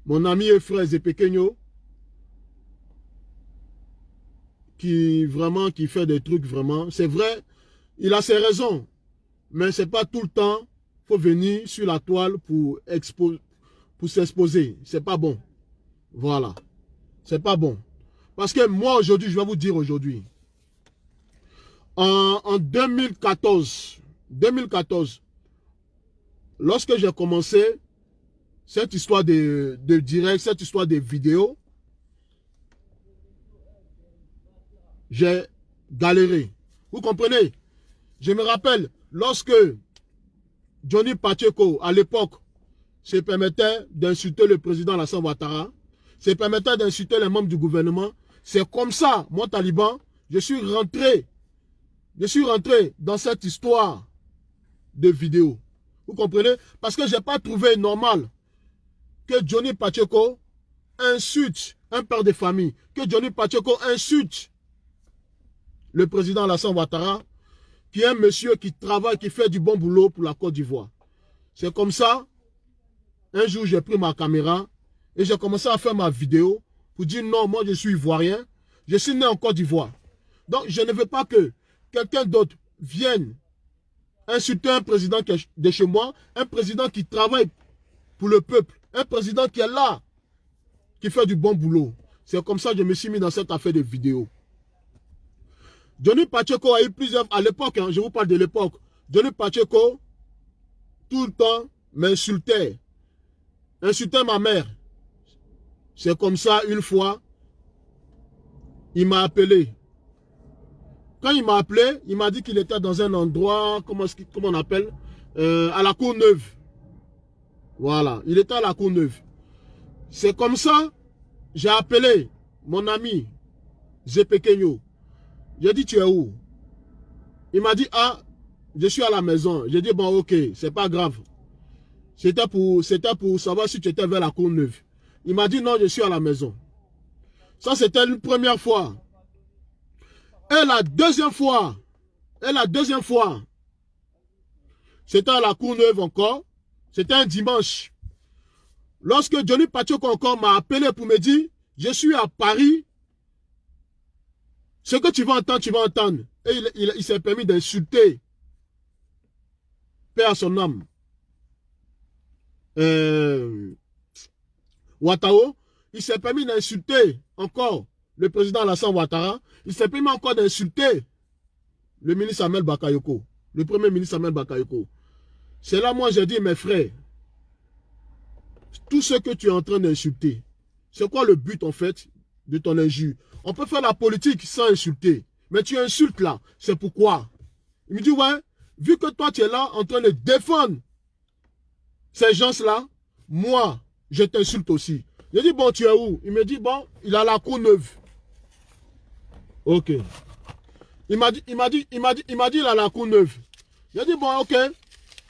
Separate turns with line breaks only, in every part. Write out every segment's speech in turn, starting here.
mon ami et frère Zepekenyo, qui fait des trucs vraiment. C'est vrai, il a ses raisons, mais c'est pas tout le temps. Faut venir sur la toile pour s'exposer. C'est pas bon. Voilà. C'est pas bon. Parce que moi, aujourd'hui, je vais vous dire aujourd'hui, en 2014, lorsque j'ai commencé cette histoire de direct, cette histoire de vidéo, j'ai galéré. Vous comprenez? Je me rappelle, lorsque Johnny Pacheco, à l'époque, se permettait d'insulter le président Alassane Ouattara, se permettait d'insulter les membres du gouvernement, c'est comme ça, moi, Taliban, je suis rentré dans cette histoire de vidéo. Vous comprenez? Parce que je n'ai pas trouvé normal que Johnny Pacheco insulte un père de famille, que Johnny Pacheco insulte le président Alassane Ouattara, qui est un monsieur qui travaille, qui fait du bon boulot pour la Côte d'Ivoire. C'est comme ça, un jour j'ai pris ma caméra et j'ai commencé à faire ma vidéo pour dire non, moi je suis ivoirien, je suis né en Côte d'Ivoire. Donc je ne veux pas que quelqu'un d'autre vienne insulter un président de chez moi, un président qui travaille pour le peuple, un président qui est là, qui fait du bon boulot. C'est comme ça que je me suis mis dans cette affaire de vidéo. Johnny Pacheco a eu plusieurs, à l'époque, hein, je vous parle de l'époque, Johnny Pacheco, tout le temps, m'insultait. Insultait ma mère. C'est comme ça, une fois, il m'a appelé. Quand il m'a appelé, il m'a dit qu'il était dans un endroit, comment on appelle, à la Courneuve. Voilà, il était à la Courneuve. C'est comme ça, j'ai appelé mon ami, Zepekenyo. J'ai dit, tu es où? Il m'a dit, ah, je suis à la maison. J'ai dit, bon, ok, c'est pas grave. C'était pour savoir si tu étais vers la Courneuve. Il m'a dit, non, je suis à la maison. Ça, c'était une première fois. Et la deuxième fois, c'était à la Courneuve encore. C'était un dimanche. Lorsque Johnny Pacheco encore m'a appelé pour me dire, je suis à Paris. Ce que tu vas entendre, tu vas entendre. Et il s'est permis d'insulter. Paix à son âme. Ouattao, il s'est permis d'insulter encore le président Alassane Ouattara. Il s'est permis encore d'insulter le ministre Samuel Bakayoko, le premier ministre Samuel Bakayoko. C'est là, moi, j'ai dit, mes frères, tout ce que tu es en train d'insulter, c'est quoi le but, en fait, de ton injure? On peut faire la politique sans insulter, mais tu insultes là, c'est pourquoi? Il me dit, ouais, vu que toi, tu es là en train de défendre ces gens-là, moi, je t'insulte aussi. J'ai dit, bon, tu es où? Il me dit, bon, il a la Courneuve. Ok. Il m'a dit, il a la Courneuve. J'ai dit, bon, ok,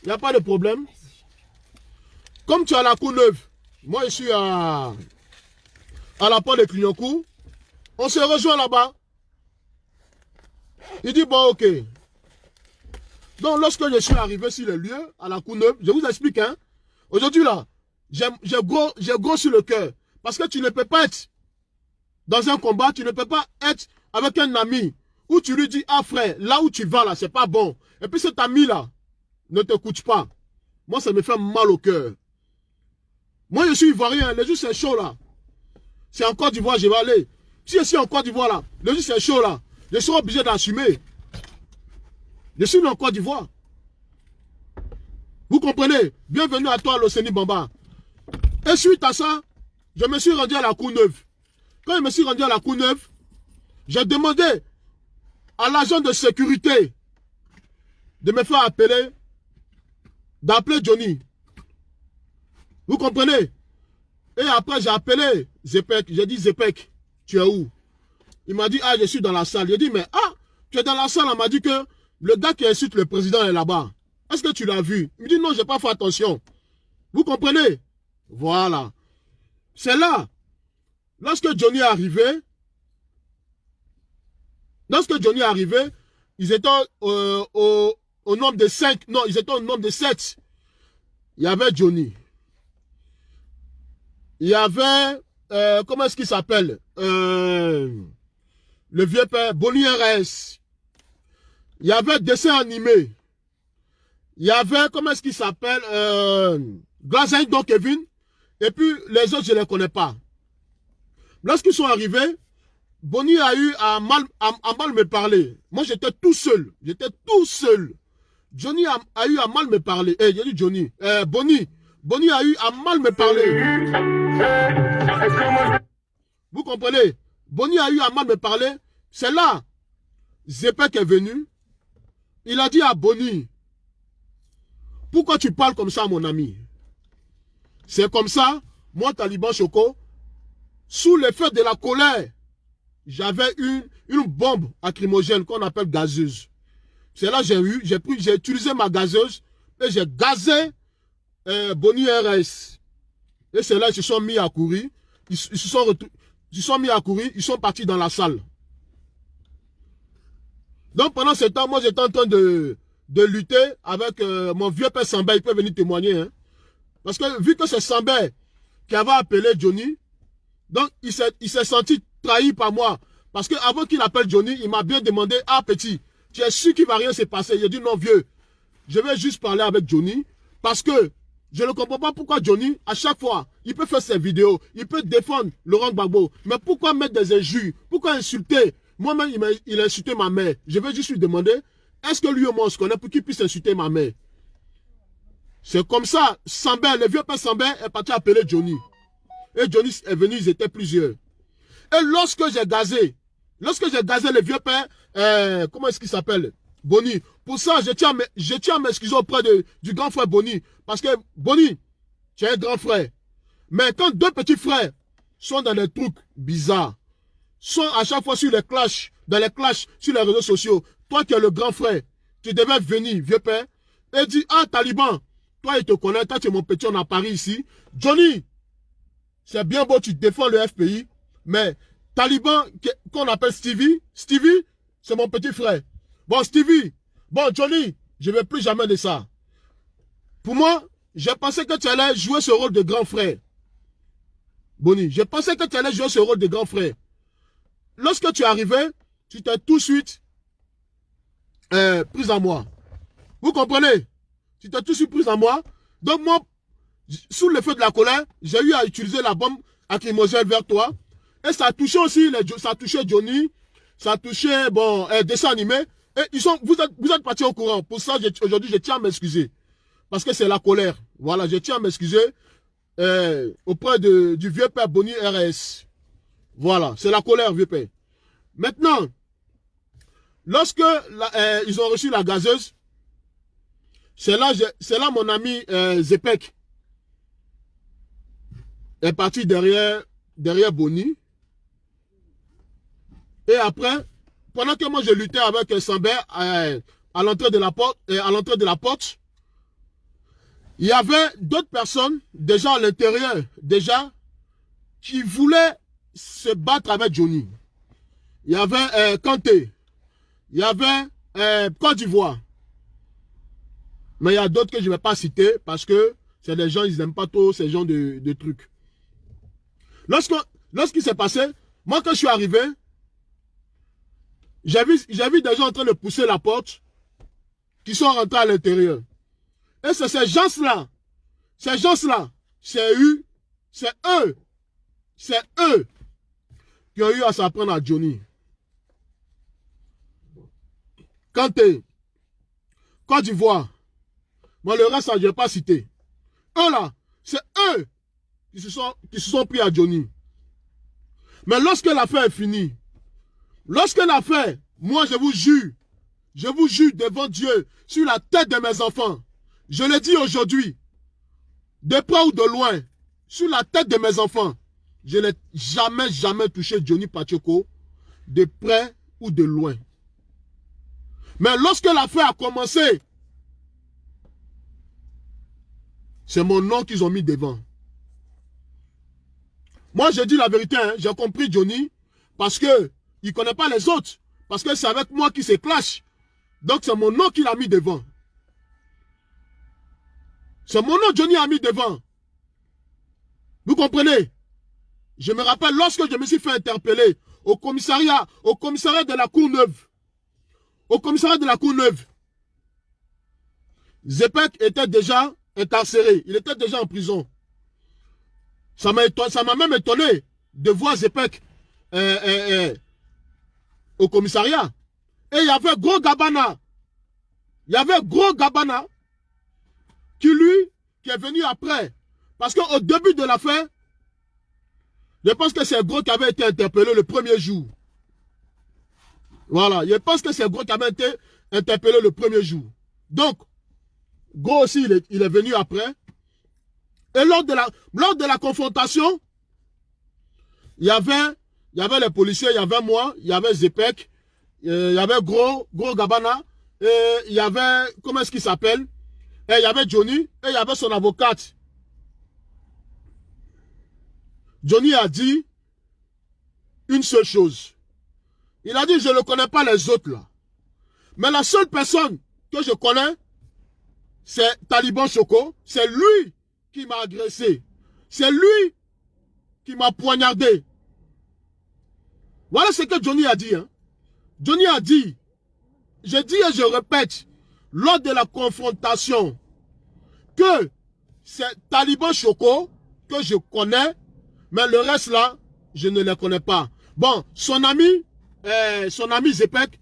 il n'y a pas de problème. Comme tu as la Courneuve, moi, je suis à la porte de Clignancourt. On se rejoint là-bas. Il dit, bon, ok. Donc, lorsque je suis arrivé sur le lieu, à la Courneuve, je vous explique, hein. Aujourd'hui, là, j'ai gros sur le cœur. Parce que tu ne peux pas être dans un combat, tu ne peux pas être avec un ami où tu lui dis, ah frère, là où tu vas, là, c'est pas bon. Et puis cet ami-là ne t'écoute pas. Moi, ça me fait mal au cœur. Moi, je suis ivoirien, le jour c'est chaud, là. C'est en Côte d'Ivoire, je vais aller. Si je suis en Côte d'Ivoire, là, le jour c'est chaud, là, je serai obligé d'assumer. Je suis en Côte d'Ivoire. Vous comprenez? Bienvenue à toi, Loseni Bamba. Et suite à ça, je me suis rendu à la Courneuve. Quand je me suis rendu à la Courneuve, j'ai demandé à l'agent de sécurité de me faire appeler, d'appeler Johnny. Vous comprenez? Et après, j'ai appelé Zepek. J'ai dit, Zepek, tu es où? Il m'a dit, ah, je suis dans la salle. J'ai dit, mais ah, tu es dans la salle. On m'a dit que le gars qui insulte le président est là-bas. Est-ce que tu l'as vu? Il me dit, non, je n'ai pas fait attention. Vous comprenez? Voilà. C'est là. Lorsque Johnny est arrivé, ils étaient au nombre de 5. Non, ils étaient au nombre de 7. Il y avait Johnny. Il y avait, comment est-ce qu'il s'appelle? Le vieux père, Bonnie RS. Il y avait dessin animé. Il y avait, comment est-ce qu'il s'appelle? Glazen Don Kevin. Et puis, les autres, je ne les connais pas. Lorsqu'ils sont arrivés, Bonnie a eu à mal me parler. Moi, j'étais tout seul. J'étais tout seul. Johnny a eu à mal me parler. Eh, j'ai dit Johnny. Bonnie. Bonnie a eu à mal me parler. Vous comprenez? Bonnie a eu à mal me parler. C'est là. Zepek est venu. Il a dit à Bonnie, pourquoi tu parles comme ça, mon ami? C'est comme ça, moi, Taliban Choco, sous l'effet de la colère, j'avais une bombe lacrymogène qu'on appelle gazeuse. C'est là que j'ai utilisé ma gazeuse et j'ai gazé Bonnie RS. Et c'est là qu'ils se sont mis à courir. Ils se sont mis à courir, ils sont partis dans la salle. Donc pendant ce temps, moi j'étais en train de lutter avec mon vieux père Sambé, il peut venir témoigner. Hein. Parce que vu que c'est Sambé qui avait appelé Johnny, donc il s'est senti trahi par moi. Parce qu'avant qu'il appelle Johnny, il m'a bien demandé, ah petit, tu es sûr qu'il ne va rien se passer? J'ai dit non vieux, je vais juste parler avec Johnny. Parce que je ne comprends pas pourquoi Johnny, à chaque fois, il peut faire ses vidéos, il peut défendre Laurent Gbagbo. Mais pourquoi mettre des injures? Pourquoi insulter? Moi-même, il a insulté ma mère. Je vais juste lui demander, est-ce que lui ou moi on se connaît pour qu'il puisse insulter ma mère? C'est comme ça, Sambé, le vieux père Sambé est parti appeler Johnny. Et Johnny est venu, ils étaient plusieurs. Et lorsque j'ai gazé le vieux père, comment est-ce qu'il s'appelle? Bonnie. Pour ça, je tiens à m'excuser auprès du grand frère Bonnie. Parce que Bonnie, tu es un grand frère. Mais quand deux petits frères sont dans des trucs bizarres, sont à chaque fois sur les clashs, sur les réseaux sociaux, toi qui es le grand frère, tu devais venir, vieux père, et dire, ah, Taliban, toi il te connaît, toi tu es mon petit, on a Paris ici. Johnny, c'est bien beau, tu défends le FPI, mais Taliban, qu'on appelle Stevie, c'est mon petit frère. Bon, Stevie, bon, Johnny, je ne veux plus jamais de ça. Pour moi, j'ai pensé que tu allais jouer ce rôle de grand frère. Bonnie, j'ai pensé que tu allais jouer ce rôle de grand frère. Lorsque tu es arrivé, tu t'es tout de suite pris en moi. Vous comprenez? Tu t'es tout de suite pris en moi. Donc moi, sous le feu de la colère, j'ai eu à utiliser la bombe lacrymogène vers toi. Et ça a touché aussi, ça a touché Johnny, ça a touché, bon, dessin animé. Et vous êtes partis au courant. Pour ça, aujourd'hui, je tiens à m'excuser. Parce que c'est la colère. Voilà, je tiens à m'excuser auprès du vieux père Bonnie RS. Voilà, c'est la colère, vieux père. Maintenant, lorsque ils ont reçu la gazeuse, c'est là mon ami Zepek est parti derrière Bonnie. Et après, pendant que moi je luttais avec Sambé à l'entrée de la porte, il y avait d'autres personnes déjà à l'intérieur, qui voulaient se battre avec Johnny. Il y avait Kanté, il y avait Côte d'Ivoire. Mais il y a d'autres que je ne vais pas citer parce que c'est des gens, ils n'aiment pas trop ces genres de trucs. Lorsqu'il s'est passé, moi quand je suis arrivé, j'ai vu des gens en train de pousser la porte qui sont rentrés à l'intérieur. Et c'est ces gens-là, c'est eux qui ont eu à s'apprendre à Johnny. Kanté, Côte d'Ivoire, moi le reste, je ne vais pas citer. Eux là, c'est eux qui se sont pris à Johnny. Mais lorsque l'affaire est finie, moi je vous jure devant Dieu, sur la tête de mes enfants, je le dis aujourd'hui, de près ou de loin, sur la tête de mes enfants, je n'ai jamais touché Johnny Pacheco, de près ou de loin. Mais lorsque l'affaire a commencé, c'est mon nom qu'ils ont mis devant. Moi, je dis la vérité, hein, j'ai compris Johnny, parce que il ne connaît pas les autres. Parce que c'est avec moi qu'il se clash. Donc, c'est mon nom qu'il a mis devant. C'est mon nom Johnny a mis devant. Vous comprenez? Je me rappelle lorsque je me suis fait interpeller au commissariat de la Courneuve. Au commissariat de la Courneuve. Zepek était déjà incarcéré. Il était déjà en prison. Ça m'a même étonné de voir Zepek au commissariat. Et il y avait Gros Gabana. Il y avait Gros Gabana qui est venu après. Parce qu'au début de l'affaire, je pense que c'est Gros qui avait été interpellé le premier jour. Voilà, je pense que c'est Gros qui avait été interpellé le premier jour. Donc, Gros aussi, il est venu après. Et lors de la confrontation, il y avait les policiers, il y avait moi, il y avait Zepek, il y avait Gros Gabana, et il y avait, comment est-ce qu'il s'appelle? Et il y avait Johnny, et il y avait son avocate. Johnny a dit une seule chose. Il a dit, je ne connais pas les autres là. Mais la seule personne que je connais, c'est Taliban Choco. C'est lui qui m'a agressé. C'est lui qui m'a poignardé. Voilà ce que Johnny a dit. Hein. Johnny a dit, je dis et je répète, lors de la confrontation, que c'est Taliban Choco que je connais, mais le reste là, je ne les connais pas. Bon, son ami Zepek,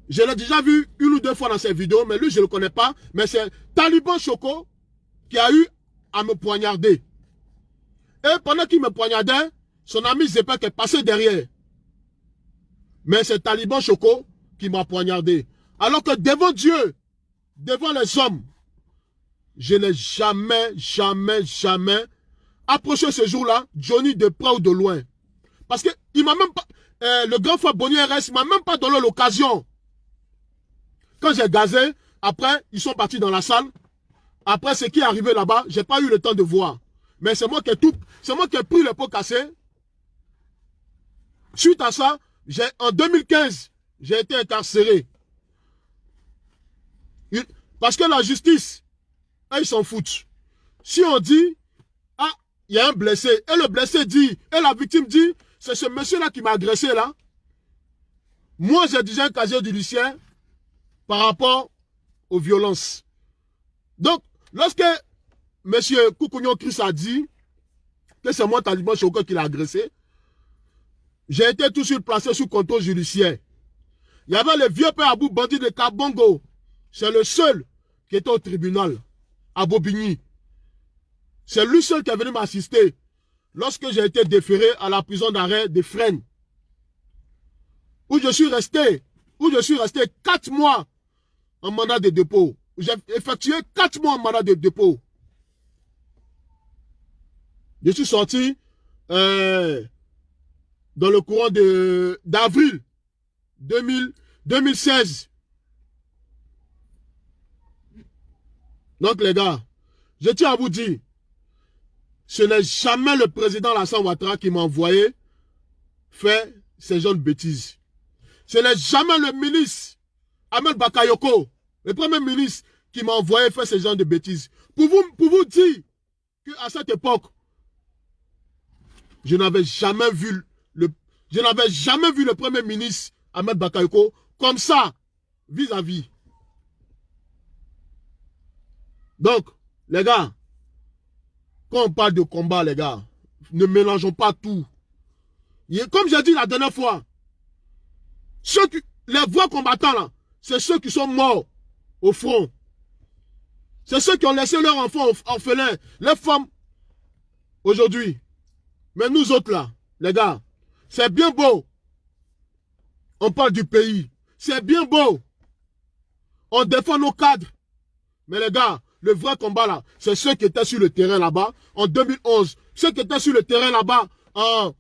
je l'ai déjà vu une ou deux fois dans ses vidéos, mais lui, je ne le connais pas. Mais c'est Taliban Choco qui a eu à me poignarder. Et pendant qu'il me poignardait, son ami Zepek est passé derrière. Mais c'est Taliban Choco qui m'a poignardé. Alors que devant Dieu, devant les hommes, je n'ai jamais approché ce jour-là, Johnny de près ou de loin. Parce que il m'a même pas, le grand frère Bonnier RS m'a même pas donné l'occasion. Quand j'ai gazé, après, ils sont partis dans la salle. Après, ce qui est arrivé là-bas, j'ai pas eu le temps de voir. Mais c'est moi qui ai pris le pot cassé. Suite à ça, en 2015, j'ai été incarcéré. Parce que la justice, ils s'en foutent. Si on dit, ah, il y a un blessé, et le blessé dit, et la victime dit, c'est ce monsieur-là qui m'a agressé là. Moi, j'ai déjà un casier judiciaire par rapport aux violences. Donc, lorsque M. Koukounion Chris a dit que c'est moi, Taliban Choco, qui l'a agressé, j'ai été tout de suite placé sous contrôle judiciaire. Il y avait le vieux père Abou Bandi de Kabongo. C'est le seul qui était au tribunal, à Bobigny. C'est lui seul qui est venu m'assister lorsque j'ai été déféré à la prison d'arrêt de Fresnes, où je suis resté 4 mois en mandat de dépôt. J'ai effectué 4 mois en mandat de dépôt. Je suis sorti dans le courant d'avril 2016. Donc les gars, je tiens à vous dire, ce n'est jamais le président Alassane Ouattara qui m'a envoyé faire ces genres de bêtises. Ce n'est jamais le ministre Ahmed Bakayoko, le premier ministre, qui m'a envoyé faire ce genre de bêtises. Pour vous dire qu'à cette époque, je n'avais jamais vu le premier ministre Ahmed Bakayoko comme ça, vis-à-vis. Donc, les gars, quand on parle de combat, les gars, ne mélangeons pas tout. Comme j'ai dit la dernière fois, les vrais combattants là, c'est ceux qui sont morts au front. C'est ceux qui ont laissé leurs enfants orphelins, les femmes, aujourd'hui. Mais nous autres là, les gars, c'est bien beau. On parle du pays. C'est bien beau. On défend nos cadres. Mais les gars, le vrai combat là, c'est ceux qui étaient sur le terrain là-bas en 2011. Ceux qui étaient sur le terrain là-bas en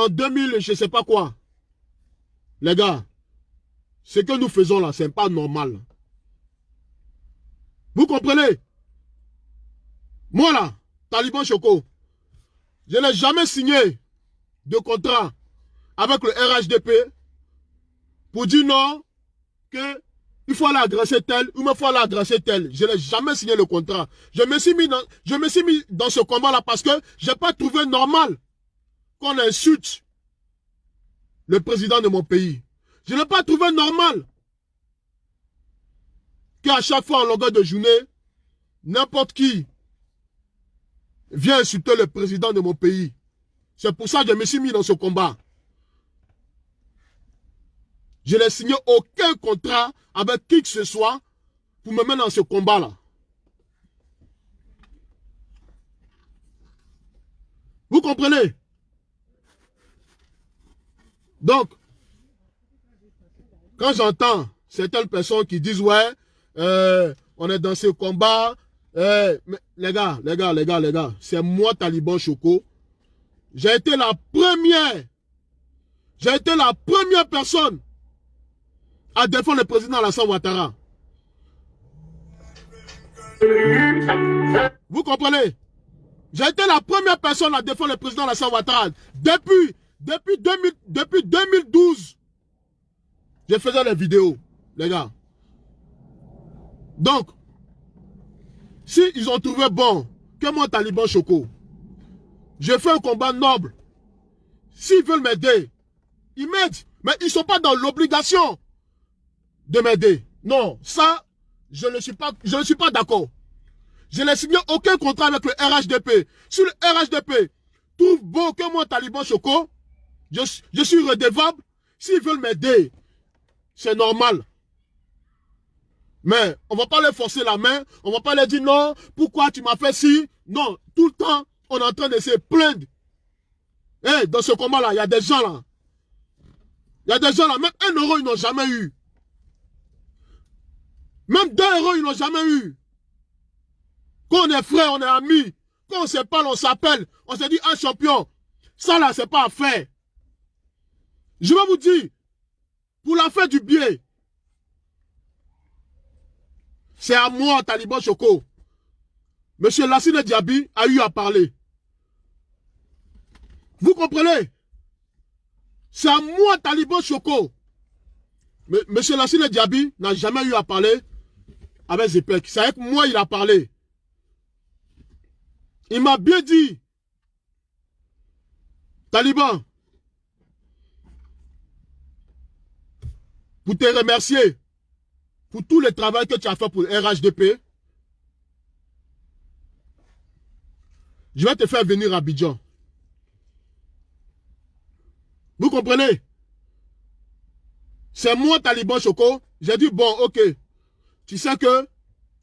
2000, je ne sais pas quoi. Les gars, ce que nous faisons là, c'est pas normal. Vous comprenez? Moi là, Taliban Choco, je n'ai jamais signé de contrat avec le RHDP pour dire non, que il faut aller agresser tel, ou il faut aller agresser tel. Je n'ai jamais signé le contrat. Je me suis mis dans ce combat-là parce que je n'ai pas trouvé normal qu'on insulte le président de mon pays. Je n'ai pas trouvé normal qu'à chaque fois en longueur de journée, n'importe qui vient insulter le président de mon pays. C'est pour ça que je me suis mis dans ce combat. Je n'ai signé aucun contrat avec qui que ce soit pour me mettre dans ce combat-là. Vous comprenez? Donc, quand j'entends certaines personnes qui disent, ouais, on est dans ce combat, mais les gars, c'est moi, Taliban Choco. J'ai été la première personne à défendre le président Alassane Ouattara. Vous comprenez? J'ai été la première personne à défendre le président Alassane Ouattara. Depuis 2012, je faisais les vidéos, les gars. Donc, si ils ont trouvé bon que moi, Taliban Choco, je fais un combat noble. S'ils veulent m'aider, ils m'aident. Mais ils ne sont pas dans l'obligation de m'aider. Non, ça, je ne suis pas d'accord. Je n'ai signé aucun contrat avec le RHDP. Si le RHDP trouve bon que moi, Taliban Choco, je suis redevable. S'ils veulent m'aider, c'est normal. Mais on ne va pas leur forcer la main. On ne va pas leur dire non, pourquoi tu m'as fait ci. Non, tout le temps, on est en train de se plaindre. Hey, dans ce combat-là, il y a des gens là. Il y a des gens là, même 1 euro, ils n'ont jamais eu. Même 2 euros, ils n'ont jamais eu. Quand on est frères, on est amis. Quand on se parle, on s'appelle. On se dit, un champion. Ça là, c'est pas à faire. Je vais vous dire, pour la faire du bien, c'est à moi, Taliban Choco. Monsieur Lassine Diaby a eu à parler. Vous comprenez? C'est à moi, Taliban Choco. Monsieur Lassine Diaby n'a jamais eu à parler avec Zepek. C'est avec moi il a parlé. Il m'a bien dit, Taliban, pour te remercier pour tout le travail que tu as fait pour le RHDP, je vais te faire venir à Abidjan. Vous comprenez? C'est moi, Taliban Choco. J'ai dit, bon, ok. Tu sais que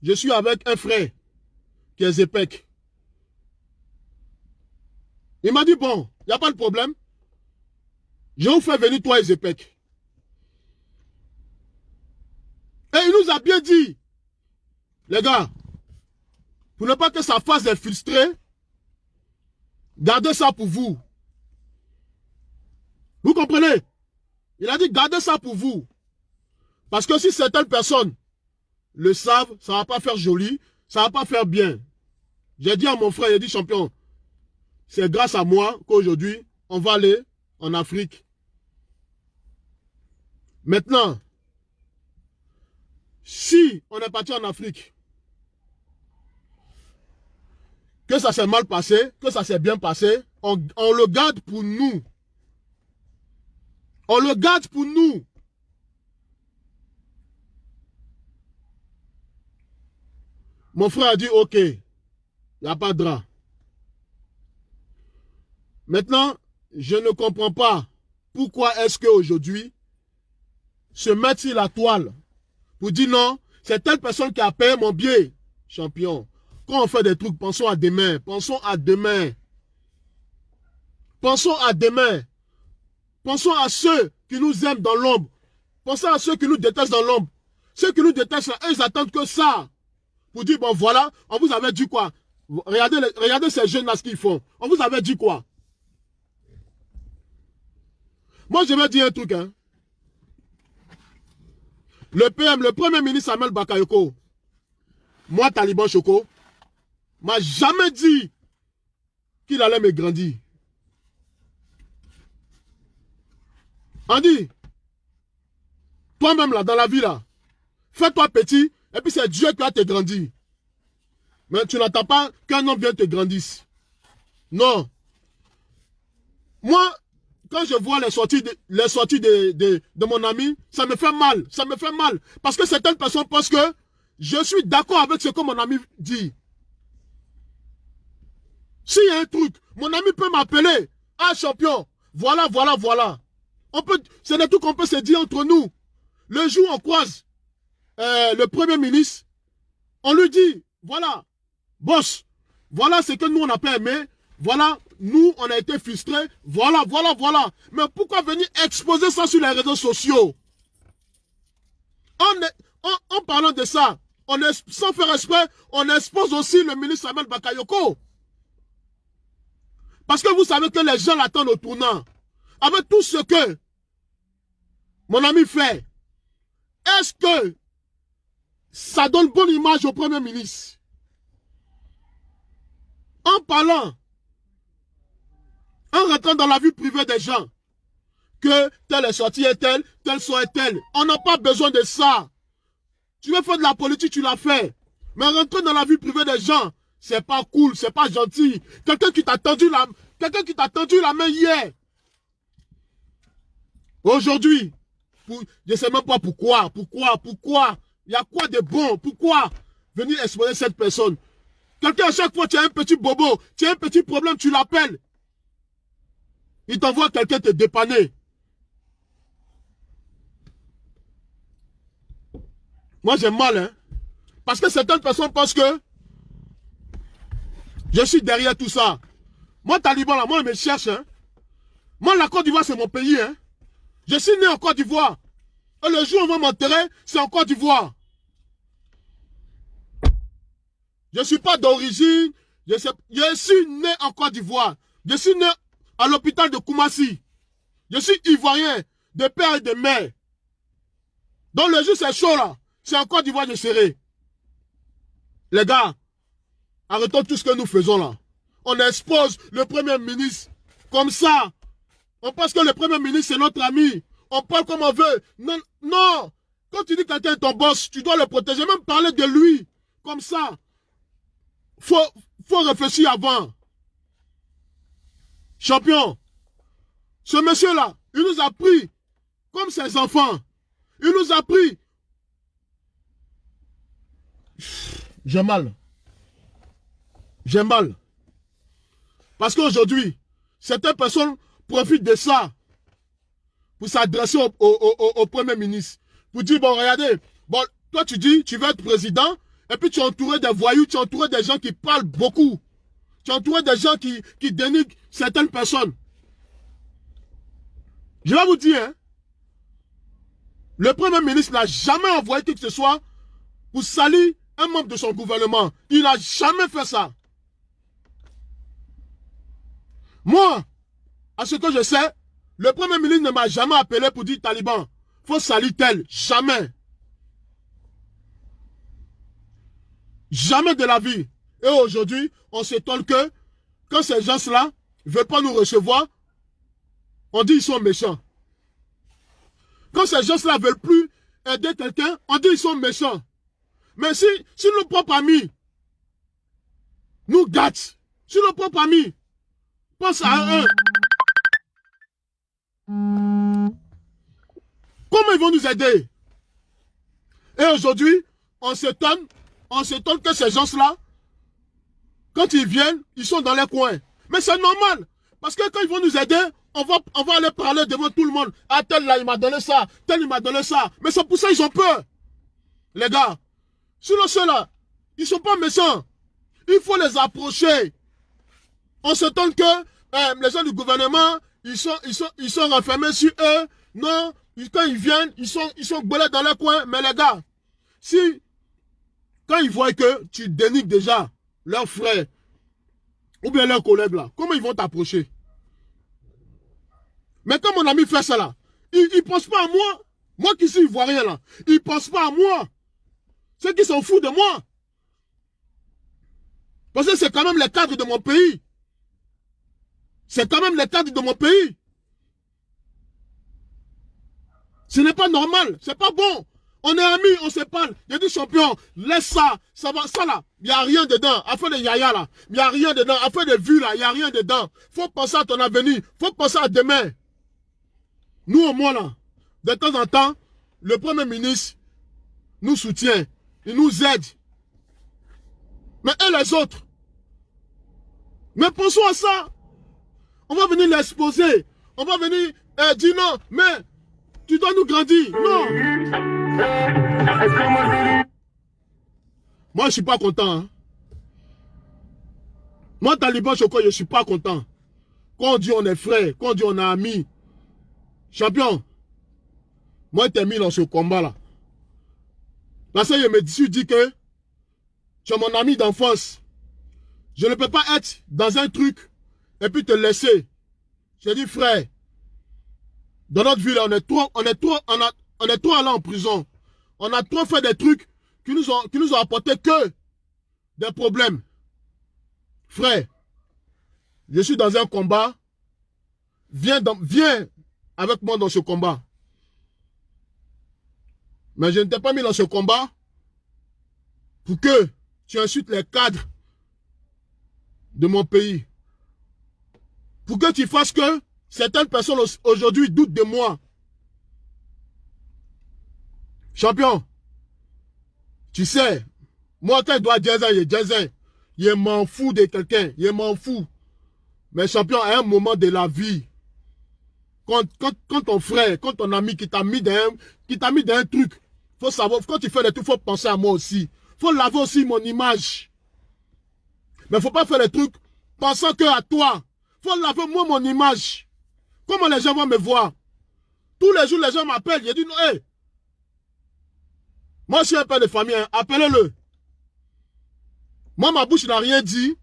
je suis avec un frère qui est Zepek. Il m'a dit, bon, il n'y a pas de problème. Je vais vous faire venir toi et Zepek. Et il nous a bien dit, les gars, pour ne pas que ça fasse des frustrés, gardez ça pour vous. Vous comprenez? Il a dit, gardez ça pour vous. Parce que si certaines personnes le savent, ça ne va pas faire joli, ça ne va pas faire bien. J'ai dit à mon frère, il a dit, champion, c'est grâce à moi qu'aujourd'hui, on va aller en Afrique. Maintenant, si on est parti en Afrique, que ça s'est mal passé, que ça s'est bien passé, on le garde pour nous. On le garde pour nous. Mon frère a dit, ok, il n'y a pas de drap. Maintenant, je ne comprends pas pourquoi est-ce qu'aujourd'hui, se mettre sur la toile pour dire non, c'est telle personne qui a payé mon billet. Champion, quand on fait des trucs, pensons à demain. Pensons à demain. Pensons à demain. Pensons à ceux qui nous aiment dans l'ombre. Pensons à ceux qui nous détestent dans l'ombre. Ceux qui nous détestent, là, ils attendent que ça. Pour dire, bon voilà, on vous avait dit quoi? Regardez ces jeunes-là ce qu'ils font. On vous avait dit quoi? Moi, je vais dire un truc. Hein. Le PM, le premier ministre Samuel Bakayoko, moi, Taliban Choco, m'a jamais dit qu'il allait me grandir. Andy, toi-même là, dans la vie là, fais-toi petit, et puis c'est Dieu qui va te grandir. Mais tu n'attends pas qu'un homme vienne te grandir. Non. Moi, quand je vois les sorties de mon ami, ça me fait mal. Ça me fait mal. Parce que certaines personnes pensent que je suis d'accord avec ce que mon ami dit. S'il y a un truc, mon ami peut m'appeler. Ah, champion, voilà, voilà, voilà. C'est des trucs qu'on peut se dire entre nous. Le jour où on croise le Premier ministre, on lui dit, voilà, boss, voilà ce que nous, on n'a pas aimé. Voilà, nous, on a été frustrés. Voilà, voilà, voilà. Mais pourquoi venir exposer ça sur les réseaux sociaux? En parlant de ça, sans faire exprès, on expose aussi le ministre Samuel Bakayoko. Parce que vous savez que les gens l'attendent au tournant. Avec tout ce que mon ami fait, est-ce que ça donne bonne image au Premier ministre? En parlant, en rentrant dans la vie privée des gens, que telle est sortie et telle soit telle. On n'a pas besoin de ça. Tu veux faire de la politique, tu l'as fait. Mais rentrer dans la vie privée des gens, c'est pas cool, c'est pas gentil. Quelqu'un qui t'a tendu la main hier. Aujourd'hui, je ne sais même pas pourquoi. Il y a quoi de bon? Pourquoi venir exposer cette personne? Quelqu'un, à chaque fois, tu as un petit bobo, tu as un petit problème, tu l'appelles. Il t'envoie quelqu'un te dépanner. Moi, j'ai mal, hein. Parce que certaines personnes pensent que je suis derrière tout ça. Moi, Taliban, là, moi, il me cherche, hein. Moi, la Côte d'Ivoire, c'est mon pays, hein. Je suis né en Côte d'Ivoire. Et le jour où on va m'enterrer, c'est en Côte d'Ivoire. Je ne suis pas d'origine. Je suis né en Côte d'Ivoire. Je suis né à l'hôpital de Koumassi. Je suis ivoirien, de père et de mère. Donc le jour c'est chaud là, c'est en Côte d'Ivoire je serai. Les gars, arrêtons tout ce que nous faisons là. On expose le Premier ministre comme ça. On pense que le Premier ministre c'est notre ami. On parle comme on veut. Non, non. Quand tu dis que quelqu'un est ton boss, tu dois le protéger. Même parler de lui comme ça. Faut réfléchir avant. Champion, ce monsieur-là, il nous a pris comme ses enfants. Il nous a pris. J'ai mal. J'ai mal. Parce qu'aujourd'hui, certaines personnes profitent de ça pour s'adresser au Premier ministre. Pour dire, bon, regardez, bon, toi tu dis, tu veux être président, et puis tu es entouré des voyous, tu es entouré des gens qui parlent beaucoup. Tu es entouré des gens qui dénigrent certaines personnes. Je vais vous dire, hein, le Premier ministre n'a jamais envoyé qui que ce soit pour salir un membre de son gouvernement. Il n'a jamais fait ça. Moi, à ce que je sais, le Premier ministre ne m'a jamais appelé pour dire Taliban, faut salir tel. Jamais. Jamais de la vie. Et aujourd'hui, on s'étonne que quand ces gens-là ne veulent pas nous recevoir, on dit ils sont méchants. Quand ces gens-là ne veulent plus aider quelqu'un, on dit ils sont méchants. Mais si nos propres amis nous gâtent, si nos propres amis pensent à eux, comment ils vont nous aider? Et aujourd'hui, on s'étonne que ces gens-là, quand ils viennent, ils sont dans les coins. Mais c'est normal. Parce que quand ils vont nous aider, on va aller parler devant tout le monde. Ah, tel là, il m'a donné ça. Tel, il m'a donné ça. Mais c'est pour ça qu'ils ont peur. Les gars, sinon ceux-là, ils ne sont pas méchants. Il faut les approcher. On s'étonne que les gens du gouvernement, ils sont renfermés sur eux. Non, quand ils viennent, ils sont bolés dans les coins. Mais les gars, quand ils voient que tu dénigres déjà leurs frères ou bien leurs collègues là, comment ils vont t'approcher? Mais quand mon ami fait ça là, il ne pense pas à moi. Moi qui suis ivoirien là, il ne pense pas à moi. C'est qu'ils s'en foutent de moi. Parce que c'est quand même les cadres de mon pays. C'est quand même les cadres de mon pays. Ce n'est pas normal, c'est pas bon. On est amis, on se parle. J'ai dit champion, laisse ça. Ça va, ça là. Il n'y a rien dedans. Affaire de yaya là. Il n'y a rien dedans. Affaire de vue là. Il n'y a rien dedans. Faut penser à ton avenir. Faut penser à demain. Nous au moins là, de temps en temps, le Premier ministre nous soutient. Il nous aide. Mais et les autres? Mais pensons à ça. On va venir l'exposer. On va venir dire non, mais tu dois nous grandir. Non. Moi, je ne suis pas content. Hein. Moi, Taliban Choco, je ne suis pas content. Quand on dit on est frère, quand on dit on est amis. Champion, moi, je t'ai mis dans ce combat-là. Parce que je me suis dit que tu es mon ami d'enfance. Je ne peux pas être dans un truc et puis te laisser. J'ai dit, frère, dans notre ville, on est trop allés en prison. On a trop fait des trucs qui nous ont apporté que des problèmes. Frère, je suis dans un combat. Viens avec moi dans ce combat. Mais je ne t'ai pas mis dans ce combat pour que tu insultes les cadres de mon pays. Pour que tu fasses que certaines personnes aujourd'hui doutent de moi. Champion, tu sais, moi quand je dois dire ça, je m'en fous de quelqu'un, je m'en fous. Mais champion, à un moment de la vie, quand ton frère, quand ton ami qui t'a mis dans un truc, faut savoir, quand tu fais des trucs, faut penser à moi aussi. Faut laver aussi mon image. Mais faut pas faire des trucs pensant que à toi. Faut laver moi mon image. Comment les gens vont me voir? Tous les jours, les gens m'appellent. J'ai dit non, hey. Moi, je suis un père de famille, hein. Appelez-le. Moi, ma bouche n'a rien dit.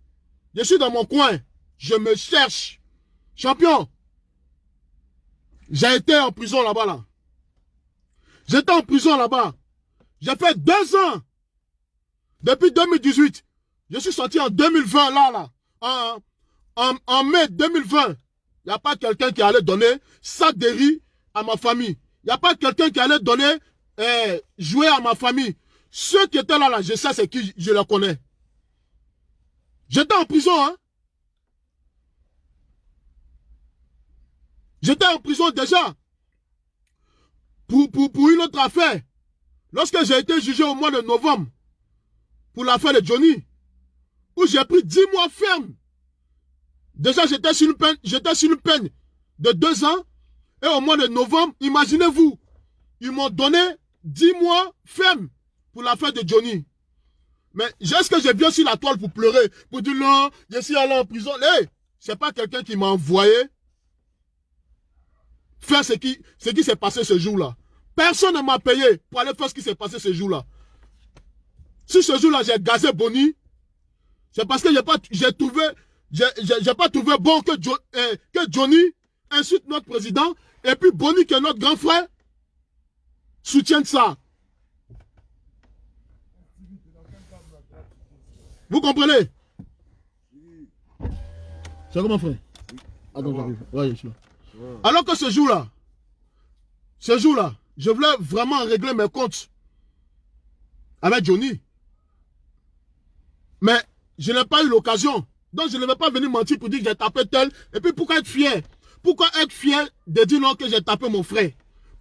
Je suis dans mon coin. Je me cherche. Champion. J'ai été en prison là-bas, là. J'étais en prison là-bas. J'ai fait 2 ans. Depuis 2018. Je suis sorti en 2020, là. En mai 2020. Il n'y a pas quelqu'un qui allait donner sac de riz à ma famille. Il n'y a pas quelqu'un qui allait donner jouer à ma famille. Ceux qui étaient là, je sais c'est qui, je les connais. J'étais en prison, hein. J'étais en prison déjà. Pour une autre affaire. Lorsque j'ai été jugé au mois de novembre. Pour l'affaire de Johnny. Où j'ai pris 10 mois ferme. Déjà, j'étais sur une peine de 2 ans. Et au mois de novembre, imaginez-vous, ils m'ont donné 10 mois ferme pour l'affaire de Johnny. Mais est-ce que je viens sur la toile pour pleurer, pour dire non, je suis allé en prison? Hey, c'est pas quelqu'un qui m'a envoyé faire ce qui s'est passé ce jour-là. Personne ne m'a payé pour aller faire ce qui s'est passé ce jour-là. Si ce jour-là, j'ai gazé Bonny, c'est parce que j'ai pas trouvé bon que Johnny insulte notre président et puis Bonny, qui est notre grand frère, soutienne ça. Vous comprenez? C'est comment, frère? Attends, j'arrive. Ouais, je suis là. Alors que ce jour-là, je voulais vraiment régler mes comptes avec Johnny. Mais je n'ai pas eu l'occasion. Donc je ne vais pas venir mentir pour dire que j'ai tapé tel. Et puis pourquoi être fier? Pourquoi être fier de dire non que j'ai tapé mon frère?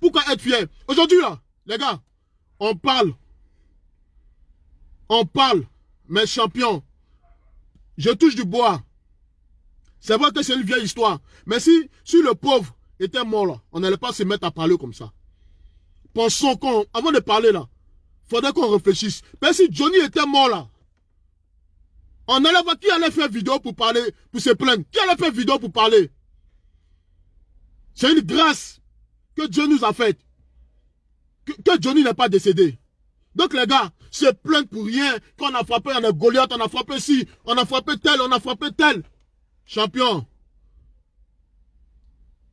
Pourquoi être fier? Aujourd'hui là, les gars, on parle. Mes champions. Je touche du bois. C'est vrai que c'est une vieille histoire. Mais si le pauvre était mort là, on n'allait pas se mettre à parler comme ça. Pensons avant de parler là, il faudrait qu'on réfléchisse. Mais si Johnny était mort là, on allait voir qui allait faire vidéo pour parler, pour se plaindre. Qui allait faire vidéo pour parler? C'est une grâce que Dieu nous a faite. Que Johnny n'est pas décédé. Donc les gars, se plaindre pour rien. Qu'on a frappé, on a Goliath, on a frappé ci, on a frappé tel, on a frappé tel. Champion.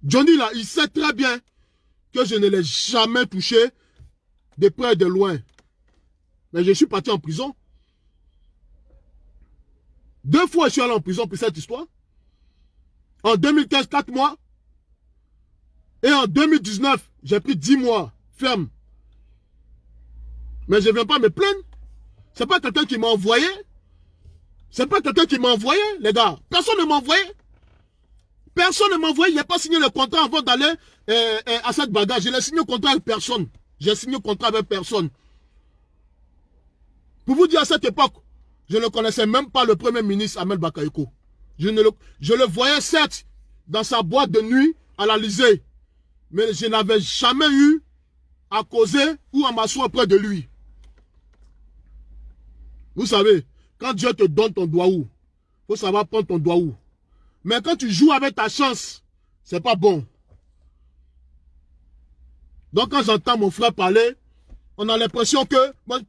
Johnny là, il sait très bien que je ne l'ai jamais touché de près et de loin. Mais je suis parti en prison. 2 fois, je suis allé en prison pour cette histoire. En 2015, 4 mois. Et en 2019, j'ai pris 10 mois ferme. Mais je ne viens pas me plaindre. C'est pas quelqu'un qui m'a envoyé. C'est pas quelqu'un qui m'a envoyé, les gars. Personne ne m'a envoyé. Personne ne m'a envoyé. Il n'a pas signé le contrat avant d'aller à cette bagarre. Je n'ai signé le contrat avec personne. J'ai signé le contrat avec personne. Pour vous dire, à cette époque, je ne connaissais même pas le premier ministre Ahmed Bakayoko. Je le voyais certes dans sa boîte de nuit à l'Élysée. Mais je n'avais jamais eu à causer ou à m'asseoir près de lui. Vous savez, quand Dieu te donne ton doigt où, il faut savoir prendre ton doigt où. Mais quand tu joues avec ta chance, c'est pas bon. Donc quand j'entends mon frère parler, on a l'impression que... Moi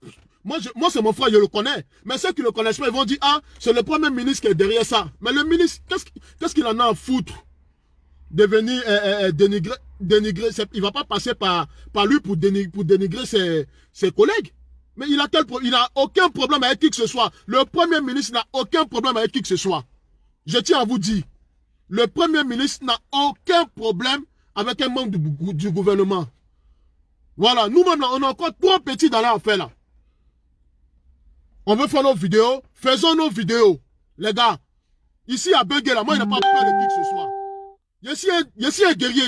c'est mon frère, je le connais. Mais ceux qui ne le connaissent pas, ils vont dire, ah, c'est le premier ministre qui est derrière ça. Mais le ministre, qu'est-ce qu'il en a à foutre de venir dénigrer? Il ne va pas passer par lui pour dénigrer ses collègues. Mais il n'a aucun problème avec qui que ce soit. Le premier ministre n'a aucun problème avec qui que ce soit. Je tiens à vous dire, le premier ministre n'a aucun problème avec un membre du gouvernement. Voilà, nous-mêmes, on est encore trop petits dans l'affaire là. On veut faire nos vidéos, faisons nos vidéos. Les gars, ici à Bengue, là, moi, il n'a pas peur de qui que ce soit. Je suis un guerrier.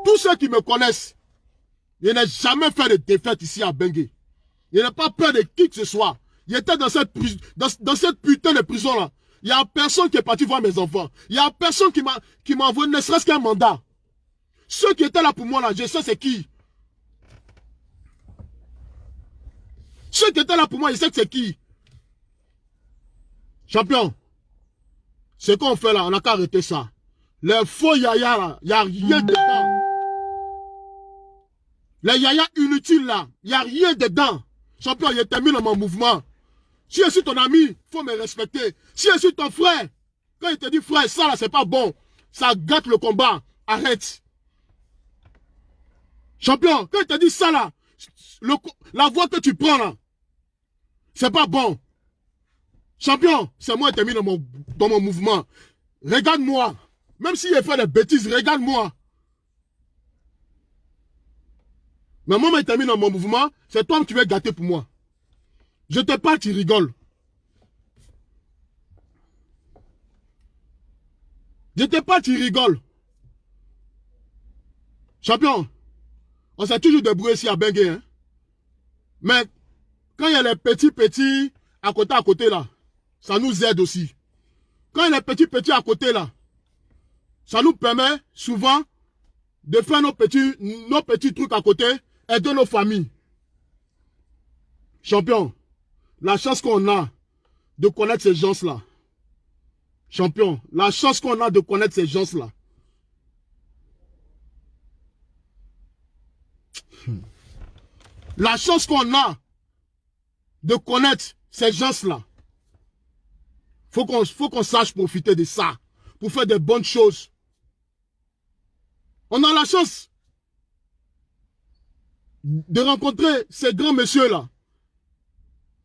Tous ceux qui me connaissent, je n'ai jamais fait de défaite ici à Bengue. Je n'ai pas peur de qui que ce soit. J'étais dans cette putain de prison-là. Il n'y a personne qui est parti voir mes enfants. Il n'y a personne qui m'a envoyé ne serait-ce qu'un mandat. Ceux qui étaient là pour moi, là, je sais c'est qui. Ceux qui étaient là pour moi, je sais que c'est qui. Champion, ce qu'on fait là, on n'a qu'à arrêter ça. Les faux yaya là, il n'y a rien dedans. Les yaya inutiles là, il n'y a rien dedans. Champion, je termine mon mouvement. Si je suis ton ami, il faut me respecter. Si je suis ton frère, quand il te dit frère, ça là, c'est pas bon. Ça gâte le combat. Arrête. Champion, quand il te dit ça là, la voix que tu prends là, c'est pas bon. Champion, c'est moi qui t'ai mis dans mon mouvement. Regarde-moi. Même si j'ai fait des bêtises, regarde-moi. Mais moi, il t'a mis dans mon mouvement, c'est toi qui vas gâter pour moi. Je te parle, tu rigoles. Je te parle, tu rigoles. Champion, on s'est toujours débrouillé ici à Bengue. Hein? Mais quand il y a les petits à côté là, ça nous aide aussi. Quand il y a les petits à côté là, ça nous permet souvent de faire nos petits trucs à côté, aider nos familles. Champion, la chance qu'on a de connaître ces gens-là. Champion, la chance qu'on a de connaître ces gens-là. La chance qu'on a de connaître ces gens-là. Faut qu'on sache profiter de ça pour faire des bonnes choses. On a la chance de rencontrer ces grands messieurs-là.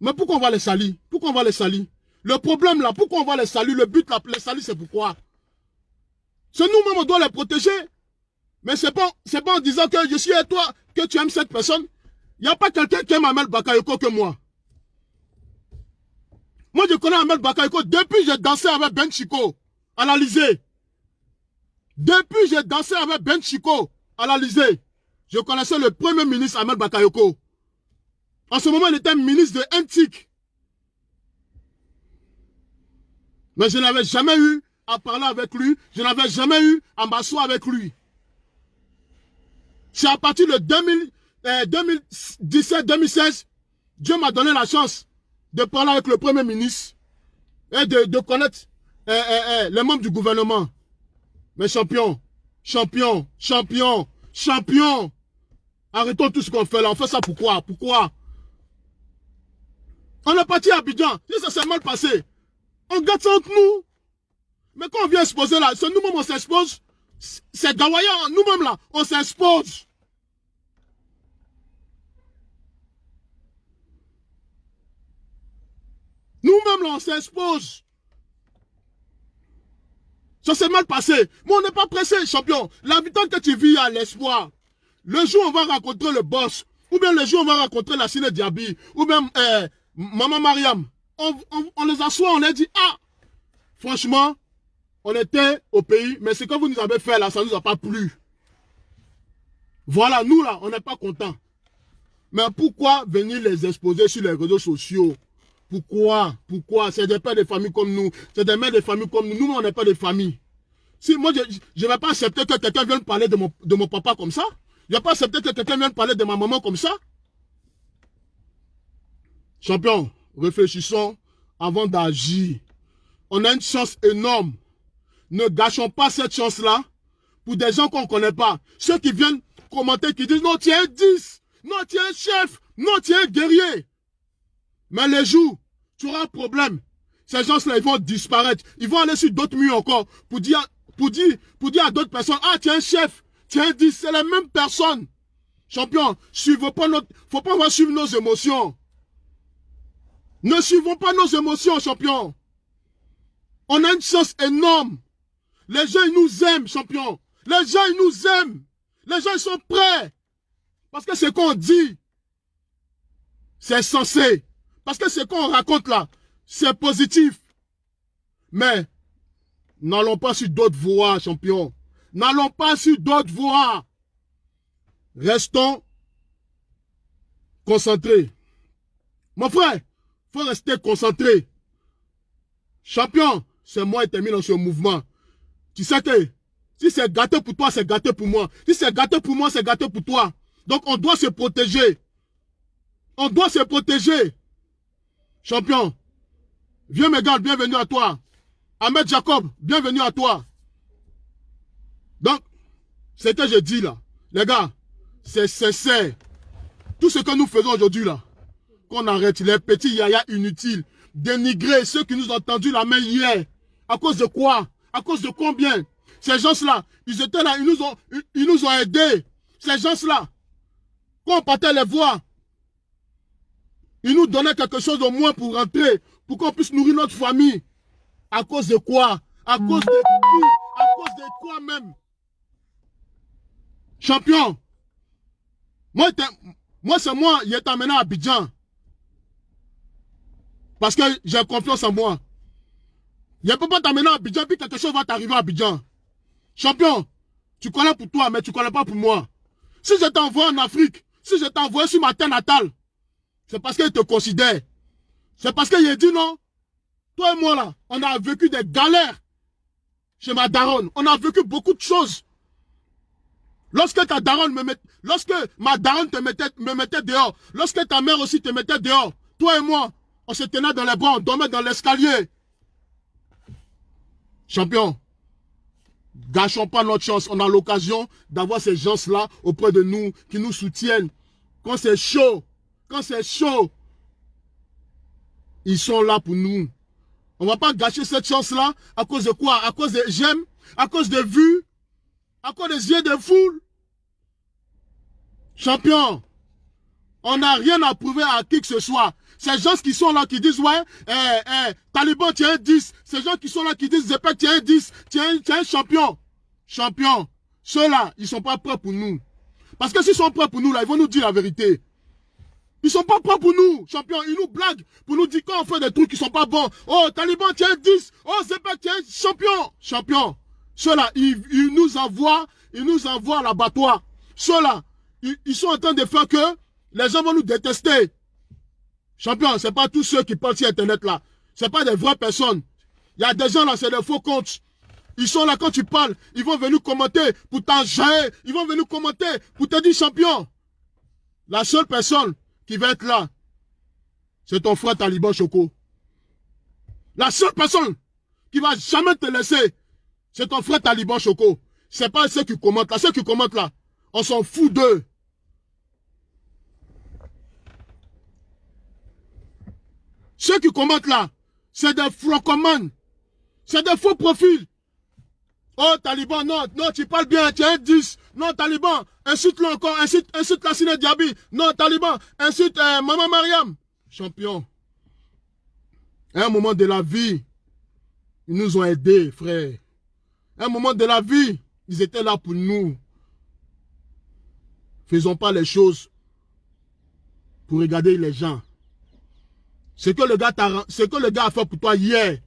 Mais pourquoi on va les salir? Pourquoi on va les salir? Le problème là, pourquoi on va les salir? Le but là, les salir, c'est pourquoi? C'est nous-mêmes, on doit les protéger. Mais c'est pas en disant que je suis à toi, que tu aimes cette personne. Il n'y a pas quelqu'un qui aime Ahmed Bakayoko que moi. Moi, je connais Ahmed Bakayoko depuis que j'ai dansé avec Ben Chiko à l'Élysée. Depuis que j'ai dansé avec Ben Chiko à l'Élysée, je connaissais le premier ministre Ahmed Bakayoko. En ce moment, il était ministre de NTIC. Mais je n'avais jamais eu à parler avec lui. Je n'avais jamais eu à m'asseoir avec lui. C'est à partir de 2017-2016, Dieu m'a donné la chance de parler avec le premier ministre et de connaître les membres du gouvernement. Mais champion, arrêtons tout ce qu'on fait là. On fait ça pourquoi? Pourquoi? On est parti à Abidjan. Si ça s'est mal passé, on garde ça entre nous. Mais quand on vient exposer là, c'est nous-mêmes on s'expose. C'est Gawaya, nous-mêmes là, on s'expose. Nous-mêmes là, on s'expose. Ça s'est mal passé. Mais on n'est pas pressé, champion. L'habitant que tu vis à l'espoir. Le jour où on va rencontrer le boss, Ou bien les jours on va rencontrer la Sine Diaby, ou même Maman Mariam. On les assoit, on les dit, ah, franchement, on était au pays, mais ce que vous nous avez fait là, ça ne nous a pas plu. Voilà, nous là, on n'est pas contents. Mais pourquoi venir les exposer sur les réseaux sociaux? Pourquoi? Pourquoi? C'est des pères de famille comme nous, c'est des mères de famille comme nous. Nous, on n'est pas de famille. Si moi, je ne vais pas accepter que quelqu'un vienne parler de mon papa comme ça. Je ne vais pas accepter que quelqu'un vienne parler de ma maman comme ça. Champion, réfléchissons avant d'agir. On a une chance énorme. Ne gâchons pas cette chance-là pour des gens qu'on ne connaît pas. Ceux qui viennent commenter, qui disent, non, tu es un 10, non, tu es un chef, non, tu es un guerrier. Mais les jours, tu auras un problème. Ces gens-là, ils vont disparaître. Ils vont aller sur d'autres murs encore pour dire à d'autres personnes, ah, tu es un chef, tu es un 10, c'est la même personne. Champion, faut pas suivre nos émotions. Ne suivons pas nos émotions, champion. On a une chance énorme. Les gens, ils nous aiment, champion. Les gens, ils nous aiment. Les gens, ils sont prêts. Parce que ce qu'on dit, c'est censé. Parce que ce qu'on raconte là, c'est positif. Mais, n'allons pas sur d'autres voies, champion. N'allons pas sur d'autres voies. Restons concentrés. Mon frère, il faut rester concentré. Champion, c'est moi qui t'ai mis dans ce mouvement. Tu sais que si c'est gâté pour toi, c'est gâté pour moi. Si c'est gâté pour moi, c'est gâté pour toi. Donc on doit se protéger. On doit se protéger. Champion, viens mes gars, bienvenue à toi. Ahmed Jacob, bienvenue à toi. Donc, ce que je dis là, les gars, c'est sincère. Tout ce que nous faisons aujourd'hui là, qu'on arrête les petits yaya inutiles, dénigrer ceux qui nous ont tendu la main hier. À cause de quoi? À cause de combien? Ces gens-là, ils étaient là, ils nous ont aidés. Ces gens-là, quand on partait les voir, ils nous donnaient quelque chose au moins pour rentrer, pour qu'on puisse nourrir notre famille. À cause de quoi? À cause de qui? À cause de quoi même? Champion, moi c'est moi, il est amené à Abidjan. Parce que j'ai confiance en moi. Je ne peux pas t'amener à Abidjan, puis quelque chose va t'arriver à Abidjan. Champion, tu connais pour toi, mais tu ne connais pas pour moi. Si je t'envoie en Afrique, si je t'envoie sur ma terre natale, c'est parce qu'il te considère. C'est parce qu'il a dit non. Toi et moi là, on a vécu des galères chez ma daronne. On a vécu beaucoup de choses. Lorsque ta daronne lorsque ma daronne me mettait dehors, lorsque ta mère aussi te mettait dehors, toi et moi, on se tenait dans les bras, on dormait dans l'escalier. Champion, gâchons pas notre chance. On a l'occasion d'avoir ces gens-là auprès de nous, qui nous soutiennent. Quand c'est chaud, ils sont là pour nous. On ne va pas gâcher cette chance-là à cause de quoi? À cause de j'aime, à cause de vues, à cause des yeux de foule. Champion, on n'a rien à prouver à qui que ce soit. Ces gens qui sont là qui disent, ouais, Taliban, tu es un 10. Ces gens qui sont là qui disent, Zepek, tu es un 10. Tu es un champion. Champion, ceux-là, ils ne sont pas prêts pour nous. Parce que s'ils sont prêts pour nous, là, ils vont nous dire la vérité. Ils ne sont pas prêts pour nous, champion. Ils nous blaguent pour nous dire qu'on fait des trucs qui ne sont pas bons. Oh, Taliban, tu es un 10. Oh, Zepek, tu es un champion. Champion, ceux-là, ils nous envoient à l'abattoir. Ceux-là, ils sont en train de faire que les gens vont nous détester. Champion, ce n'est pas tous ceux qui parlent sur Internet là. Ce n'est pas des vraies personnes. Il y a des gens là, c'est des faux comptes. Ils sont là quand tu parles. Ils vont venir commenter pour t'enjailler. Ils vont venir commenter pour te dire champion. La seule personne qui va être là, c'est ton frère Taliban Choco. La seule personne qui va jamais te laisser, c'est ton frère Taliban Choco. Ce n'est pas ceux qui commentent là. Ceux qui commentent là, on s'en fout d'eux. Ceux qui commentent là, c'est des francomanes. C'est des faux profils. Oh, Taliban, non, tu parles bien, tu es un 10. Non, Taliban, insulte-le encore, insulte la Sine Diaby. Non, Taliban, insulte Maman Mariam. Champion. À un moment de la vie, ils nous ont aidés, frère. À un moment de la vie, ils étaient là pour nous. Faisons pas les choses pour regarder les gens. Ce que le gars a fait pour toi hier,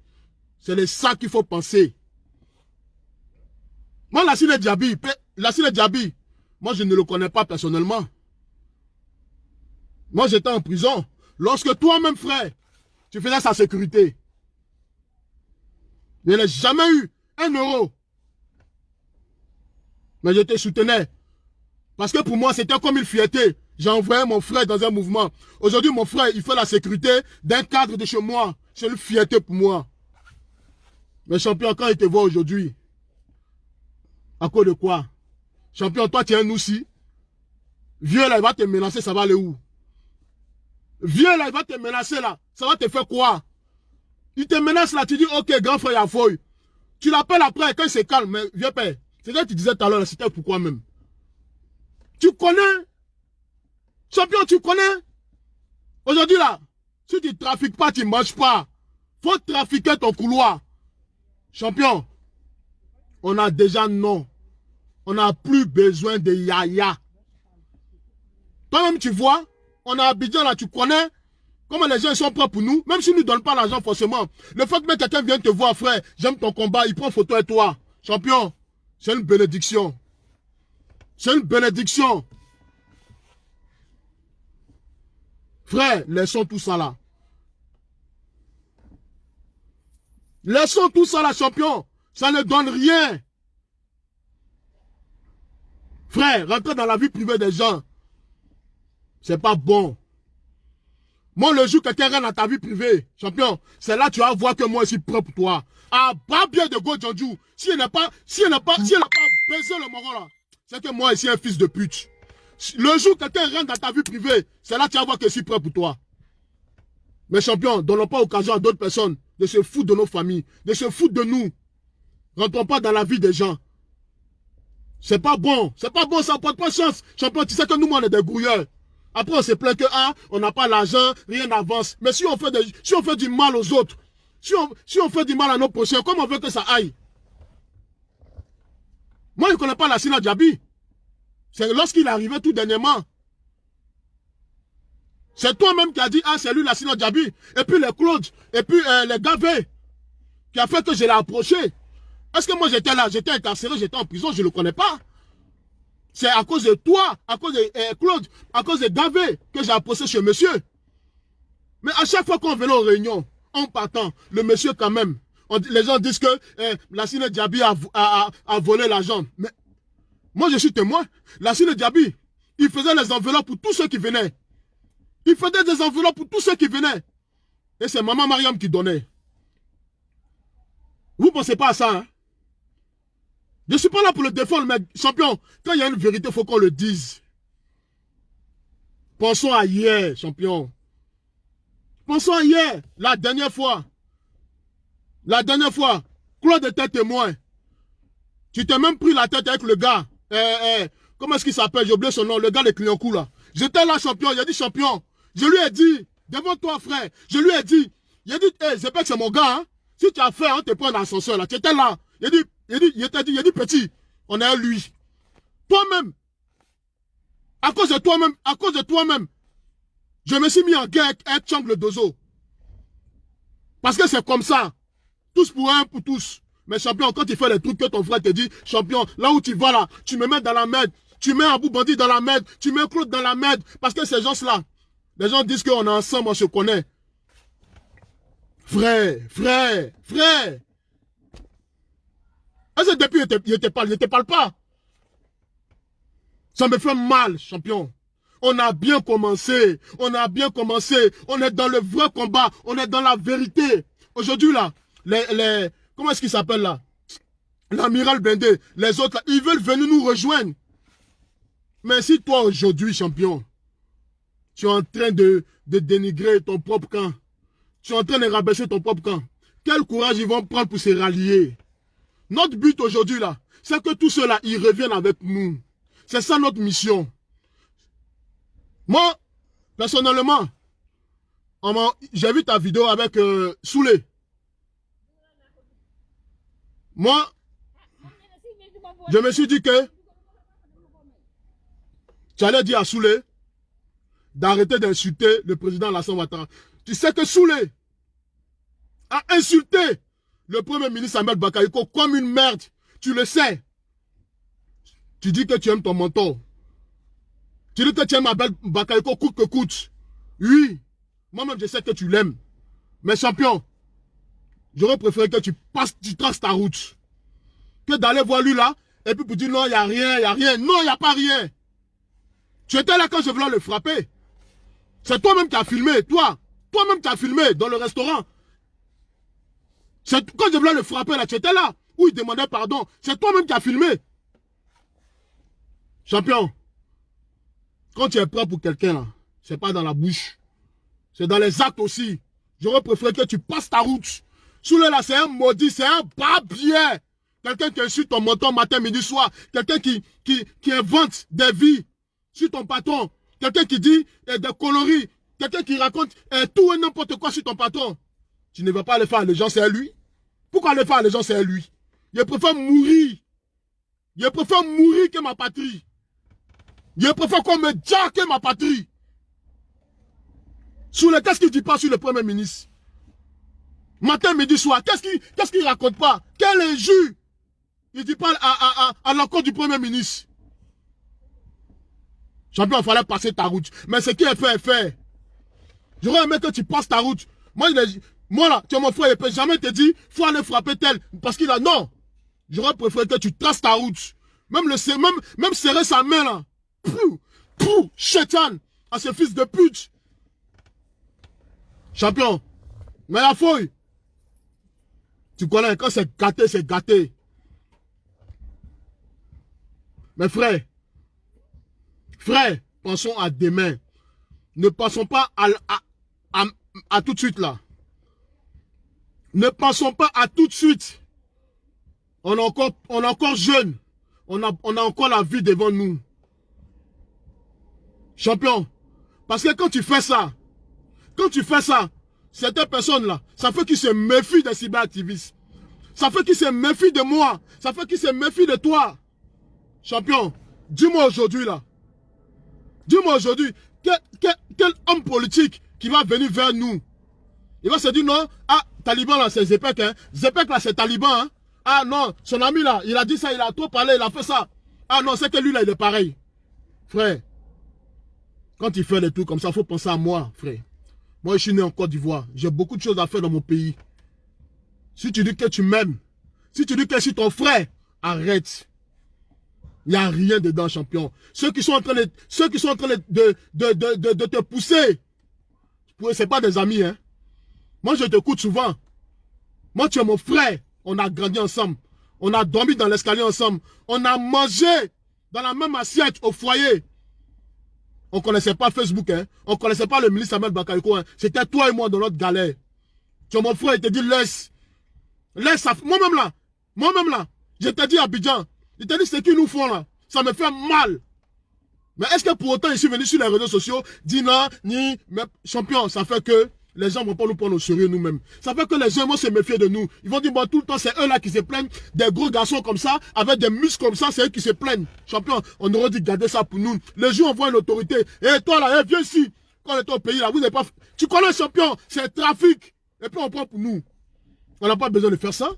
c'est de ça qu'il faut penser. Moi, Lassine Diaby, moi, je ne le connais pas personnellement. Moi, j'étais en prison. Lorsque toi-même, frère, tu faisais sa sécurité. Je n'ai jamais eu 1 euro. Mais je te soutenais. Parce que pour moi, c'était comme une fierté. J'ai envoyé mon frère dans un mouvement. Aujourd'hui, mon frère, il fait la sécurité d'un cadre de chez moi. C'est une fierté pour moi. Mais champion, quand il te voit aujourd'hui, à cause de quoi? Champion, toi, tu es un aussi. Vieux là, il va te menacer, ça va aller où? Vieux là, il va te menacer là. Ça va te faire quoi? Il te menace là, tu dis, ok, grand frère, il y a fouille. Tu l'appelles après, quand il se calme, mais vieux père. C'est ce que tu disais tout à l'heure, c'était pourquoi même? Tu connais? Champion, tu connais? Aujourd'hui là, si tu ne trafiques pas, tu ne manges pas. Faut trafiquer ton couloir. Champion, on a déjà non. On n'a plus besoin de yaya. Toi-même, tu vois, on a Abidjan là, tu connais comment les gens sont prêts pour nous, même s'ils ne nous donnent pas l'argent forcément. Le fait que quelqu'un vienne te voir, frère, j'aime ton combat, il prend photo avec toi. Champion, c'est une bénédiction. C'est une bénédiction. Frère, laissons tout ça là. Laissons tout ça là, champion. Ça ne donne rien. Frère, rentrer dans la vie privée des gens, c'est pas bon. Moi, le jour que quelqu'un rentre dans ta vie privée, champion, c'est là que tu vas voir que moi, je suis prêt pour toi. Ah, pas bien de go, Djandjou. Si elle n'a pas baisé le moron là, c'est que moi, je suis un fils de pute. Le jour que quelqu'un rentre dans ta vie privée, c'est là que tu vas voir que je suis prêt pour toi. Mais champion, donnons pas occasion à d'autres personnes de se foutre de nos familles, de se foutre de nous. Rentrons pas dans la vie des gens. C'est pas bon. C'est pas bon, ça porte pas chance. Champion, tu sais que nous, on est des grouilleurs. Après, on se plaint que, on n'a pas l'argent, rien n'avance. Mais si on fait du mal aux autres, si on fait du mal à nos prochains, comment on veut que ça aille? Moi, je ne connais pas Lassine Diaby. C'est lorsqu'il est arrivé tout dernièrement. C'est toi-même qui as dit, c'est lui Lassine Diaby. Et puis les Claude, et puis les Gavé, qui a fait que je l'ai approché. Est-ce que moi j'étais là, j'étais incarcéré, j'étais en prison, je ne le connais pas. C'est à cause de toi, à cause de Claude, à cause de Gavé que j'ai approché chez monsieur. Mais à chaque fois qu'on venait aux réunions, en partant, le monsieur quand même, les gens disent que Lassine Diaby a volé l'argent. Mais moi je suis témoin. Lassine Diaby, il faisait les enveloppes pour tous ceux qui venaient. Il faisait des enveloppes pour tous ceux qui venaient. Et c'est Maman Mariam qui donnait. Vous ne pensez pas à ça, hein? Je ne suis pas là pour le défendre, mais champion, quand il y a une vérité, il faut qu'on le dise. Pensons à hier, champion. Pensons à hier, la dernière fois. La dernière fois, Claude était témoin. Tu t'es même pris la tête avec le gars. Comment est-ce qu'il s'appelle? J'ai oublié son nom, le gars de Clignancourt là. J'étais là, champion, il a dit champion. Je lui ai dit, devant toi frère, je lui ai dit, il a dit, c'est pas que c'est mon gars, hein. Si tu as fait, on te prend un ascenseur là. Tu étais là. Il a dit, petit, on est à lui. Toi-même, à cause de toi-même, je me suis mis en guerre avec Chang le Dozo. Parce que c'est comme ça. Tous pour un, pour tous. Mais champion, quand tu fais les trucs que ton frère te dit, champion, là où tu vas là, tu me mets dans la merde. Tu mets Abou Bandi dans la merde. Tu mets Claude dans la merde. Parce que ces gens-là, les gens disent qu'on est ensemble, on se connaît. Frère. Est-ce que depuis, il ne te parle pas? Ça me fait mal, champion. On a bien commencé. On est dans le vrai combat. On est dans la vérité. Aujourd'hui, là, comment est-ce qu'il s'appelle, là? L'amiral Blindé, les autres, là, ils veulent venir nous rejoindre. Mais si toi, aujourd'hui, champion, tu es en train de dénigrer ton propre camp, tu es en train de rabaisser ton propre camp, quel courage ils vont prendre pour se rallier? Notre but aujourd'hui, là, c'est que tout cela, ils reviennent avec nous. C'est ça notre mission. Moi, personnellement, j'ai vu ta vidéo avec Soulé. Moi, je me suis dit que tu allais dire à Soulé, d'arrêter d'insulter le président Alassane Ouattara. Tu sais que Soulé a insulté le premier ministre Ahmed Bakayoko comme une merde. Tu le sais. Tu dis que tu aimes ton mentor. Tu dis que tu aimes Ahmed Bakayoko coûte que coûte. Oui. Moi-même, je sais que tu l'aimes. Mais champion, j'aurais préféré que tu traces ta route. Que d'aller voir lui là, et puis pour dire non, il n'y a rien, il n'y a rien. Non, il n'y a pas rien. Tu étais là quand je voulais le frapper. C'est toi-même qui as filmé, toi. Toi-même qui as filmé dans le restaurant. Quand je voulais le frapper là, tu étais là. Où il demandait pardon. C'est toi-même qui as filmé. Champion, quand tu es prêt pour quelqu'un là, c'est pas dans la bouche. C'est dans les actes aussi. J'aurais préféré que tu passes ta route. Soulé là, c'est un maudit, c'est un barbier. Quelqu'un qui insulte ton menton matin, midi, soir. Quelqu'un qui invente des vies sur ton patron. Quelqu'un qui dit des coloris. Quelqu'un qui raconte tout et n'importe quoi sur ton patron. Tu ne vas pas le faire à les gens, c'est à lui. Pourquoi le faire à les gens, c'est à lui? Je préfère mourir. Je préfère mourir que ma patrie. Je préfère qu'on me dise que ma patrie. Qu'est-ce qu'il dit pas sur le premier ministre? Matin, midi, soir. Qu'est-ce qu'il raconte pas? Quel injure il dit pas à l'encontre du premier ministre? Champion, il fallait passer ta route. Mais ce qui est fait est fait. J'aurais aimé que tu passes ta route. Moi là, tu es mon frère, il ne peut jamais te dire, il faut aller frapper tel. Parce qu'il a, non. J'aurais préféré que tu traces ta route. Même serrer sa main là. Pou, chétan, à ce fils de pute. Champion, mais la fouille. Tu connais, quand c'est gâté, c'est gâté. Mais frère, pensons à demain. Ne pensons pas à tout de suite là. Ne pensons pas à tout de suite. On est encore jeune. On a encore la vie devant nous. Champion, parce que quand tu fais ça, certaines personnes là, ça fait qu'ils se méfient des cyberactivistes. Ça fait qu'ils se méfient de moi. Ça fait qu'ils se méfient de toi. Champion, dis-moi aujourd'hui là. Dis-moi aujourd'hui, quel homme politique qui va venir vers nous? Il va se dire non, ah, Taliban là, c'est Zepek, hein. Zepek là, c'est Taliban, hein. Ah non, son ami là, il a dit ça, il a trop parlé, il a fait ça. Ah non, c'est que lui là, il est pareil. Frère, quand il fait des trucs comme ça, il faut penser à moi, frère. Moi, je suis né en Côte d'Ivoire. J'ai beaucoup de choses à faire dans mon pays. Si tu dis que tu m'aimes, si tu dis que je suis ton frère, arrête. Il n'y a rien dedans, champion. Ceux qui sont en train de te pousser, ce n'est pas des amis, hein. Moi, je t'écoute souvent. Moi, tu es mon frère. On a grandi ensemble. On a dormi dans l'escalier ensemble. On a mangé dans la même assiette au foyer. On ne connaissait pas Facebook, hein. On ne connaissait pas le ministre Ahmed Bakayoko, hein. C'était toi et moi dans notre galère. Tu es mon frère, il te dit laisse. Laisse ça. Moi-même là, je t'ai dit à Abidjan, je t'ai dit ce qu'ils nous font là. Ça me fait mal. Mais est-ce que pour autant, je suis venu sur les réseaux sociaux, dit non, ni, mais champion, ça fait que les gens ne vont pas nous prendre au sérieux nous-mêmes. Ça fait que les gens vont se méfier de nous. Ils vont dire, bon, tout le temps, c'est eux là qui se plaignent. Des gros garçons comme ça, avec des muscles comme ça, c'est eux qui se plaignent. Champion, on aurait dit garder ça pour nous. Les gens envoient une autorité. Et toi là, viens ici. Quand on est au pays là, vous n'avez pas... Tu connais champion, c'est trafic. Et puis on prend pour nous. On n'a pas besoin de faire ça.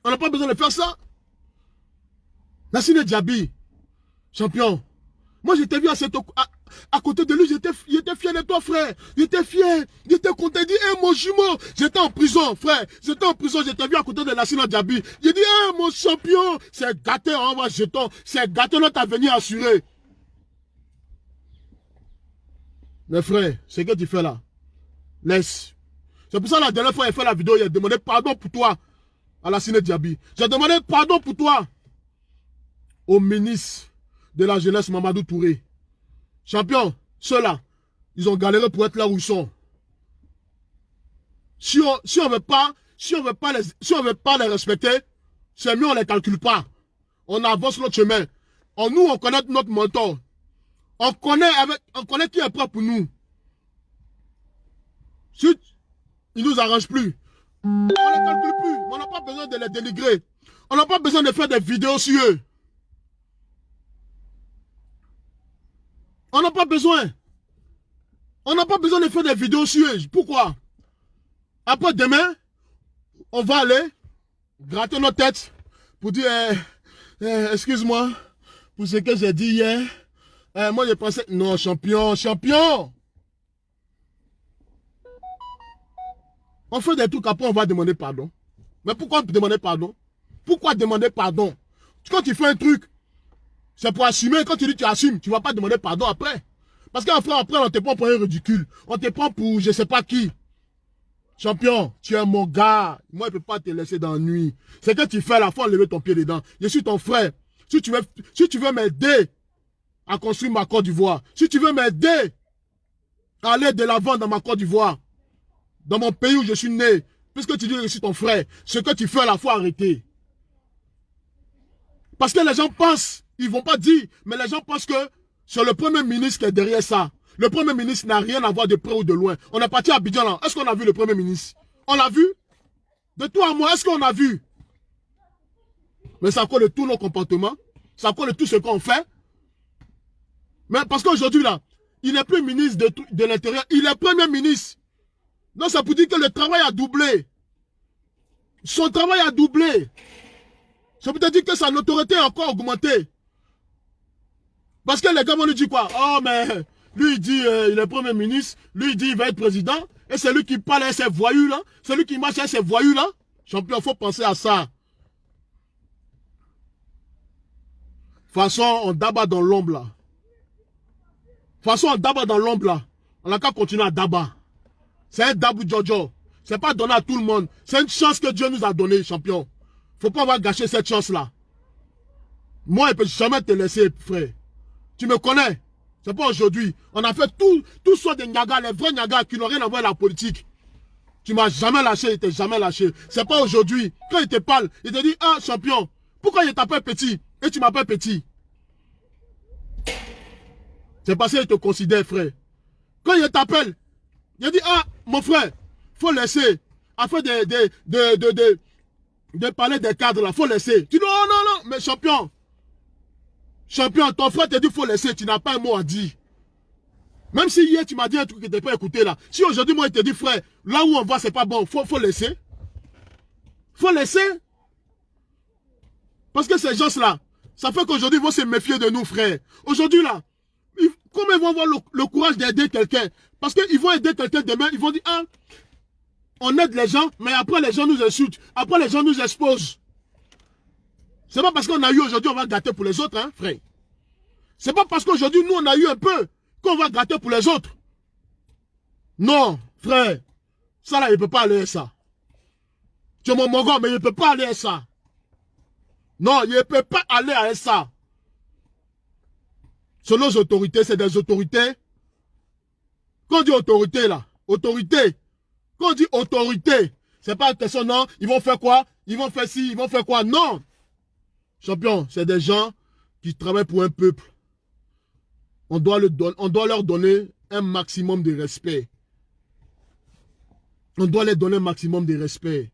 On n'a pas besoin de faire ça. Nassine Diaby, champion. Moi, j'étais vu à côté de lui, j'étais fier de toi, frère. J'étais fier, j'étais content. Il dit, hé, mon jumeau, j'étais en prison, frère. J'étais en prison, j'étais vu à côté de Nassine Diaby. J'ai dit, hé, mon champion, c'est gâté, on va jeton. C'est gâté notre avenir assuré. Mais frère, ce que tu fais là, laisse. C'est pour ça la dernière fois, il a fait la vidéo, il a demandé pardon pour toi à Nassine Diaby. J'ai demandé pardon pour toi au ministre de la jeunesse Mamadou Touré. Champion, ceux-là, ils ont galéré pour être là où ils sont. Si on veut pas les respecter, c'est mieux on les calcule pas. On avance notre chemin. On connaît notre mentor. On connaît qui est prêt pour nous. Si ils nous arrangent plus, on les calcule plus. On n'a pas besoin de les dénigrer. On n'a pas besoin de faire des vidéos sur eux. On n'a pas besoin. On n'a pas besoin de faire des vidéos sur eux. Pourquoi? Après demain, on va aller gratter nos têtes pour dire excuse-moi pour ce que j'ai dit hier. Moi, je pensais... Non, champion, champion. On fait des trucs, après on va demander pardon. Mais pourquoi demander pardon? Pourquoi demander pardon? Quand tu fais un truc, c'est pour assumer. Quand tu dis que tu assumes, tu ne vas pas demander pardon après. Parce qu'après, on te prend pour un ridicule. On te prend pour je ne sais pas qui. Champion, tu es mon gars. Moi, je ne peux pas te laisser dans la nuit. C'est que tu fais la fois, lever ton pied dedans. Je suis ton frère. Si tu veux m'aider à construire ma Côte d'Ivoire, si tu veux m'aider à aller de l'avant dans ma Côte d'Ivoire, dans mon pays où je suis né, puisque tu dis que je suis ton frère, ce que tu fais à la fois arrêter. Parce que les gens pensent, ils ne vont pas dire, mais les gens pensent que c'est le Premier ministre qui est derrière ça. Le Premier ministre n'a rien à voir de près ou de loin. On est parti à Abidjan là. Est-ce qu'on a vu le Premier ministre? On l'a vu? De toi à moi, est-ce qu'on a vu? Mais ça colle de tous nos comportements. Ça colle de tout ce qu'on fait. Mais parce qu'aujourd'hui là, il n'est plus ministre de l'Intérieur. Il est Premier ministre. Donc ça peut dire que le travail a doublé. Son travail a doublé. Ça peut dire que sa notoriété a encore augmenté. Parce que les gars vont nous dire quoi? Oh mais lui il dit il est Premier ministre. Lui il dit il va être président. Et c'est lui qui parle à ces voyous là. C'est lui qui marche à ces voyous là. Champion, il faut penser à ça. De toute façon, on d'abat dans l'ombre là. De toute façon, on d'abat dans l'ombre là. On n'a qu'à continuer à d'abat. C'est un dabou Jojo. C'est pas donné à tout le monde. C'est une chance que Dieu nous a donnée, champion. Faut pas avoir gâché cette chance-là. Moi, je ne peux jamais te laisser, frère. Tu me connais. C'est pas aujourd'hui. On a fait tout soit des nyagas, les vrais nyagas qui n'ont rien à voir avec la politique. Tu m'as jamais lâché, il t'a jamais lâché. C'est pas aujourd'hui. Quand il te parle, il te dit, ah, champion, pourquoi il t'appelle petit et tu m'appelles petit? C'est parce qu'il te considère, frère. Quand il t'appelle, il dit, ah, mon frère, faut laisser. Afin de parler des cadres là, faut laisser. Tu dis, non, non, non, mais champion. Champion, ton frère te dit, faut laisser, tu n'as pas un mot à dire. Même si hier, tu m'as dit un truc que tu n'as pas écouté là. Si aujourd'hui, moi, il te dit, frère, là où on va, c'est pas bon, faut laisser. Faut laisser. Parce que ces gens-là, ça fait qu'aujourd'hui, ils vont se méfier de nous, frère. Aujourd'hui, là, comment ils vont avoir le courage d'aider quelqu'un? Parce qu'ils vont aider quelqu'un demain, ils vont dire, ah, on aide les gens, mais après, les gens nous insultent. Après, les gens nous exposent. C'est pas parce qu'on a eu aujourd'hui, on va gâter pour les autres, hein, frère. C'est pas parce qu'aujourd'hui, nous, on a eu un peu, qu'on va gâter pour les autres. Non, frère. Ça, là, il ne peut pas aller à ça. Tu es mon gars, mais il ne peut pas aller à ça. Non, il ne peut pas aller à ça. Ce sont nos autorités, c'est des autorités. Quand on dit autorité, là, autorité. Quand on dit autorité, c'est pas une question, non, ils vont faire quoi? Ils vont faire ci, ils vont faire quoi? Non. Champion, c'est des gens qui travaillent pour un peuple. On doit leur donner un maximum de respect. On doit leur donner un maximum de respect.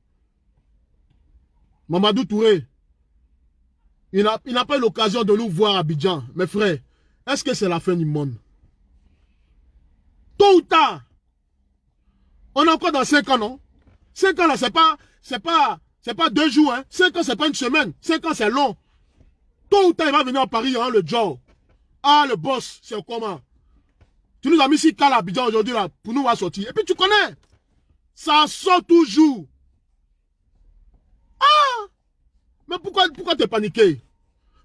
Mamadou Touré, il n'a pas eu l'occasion de nous voir à Abidjan. Mes frères, est-ce que c'est la fin du monde? Tôt ou tard, on est encore dans 5 ans, non? 5 ans là, c'est pas 2 jours, hein? 5 ans, c'est pas une semaine. 5 ans, c'est long. Tôt ou tard, il va venir à Paris, hein, le Joe. Ah, le boss, c'est comment? Tu nous as mis 6 cas à Abidjan aujourd'hui, là, pour nous voir sortir. Et puis tu connais, ça sort toujours. Ah! Mais pourquoi t'es paniqué?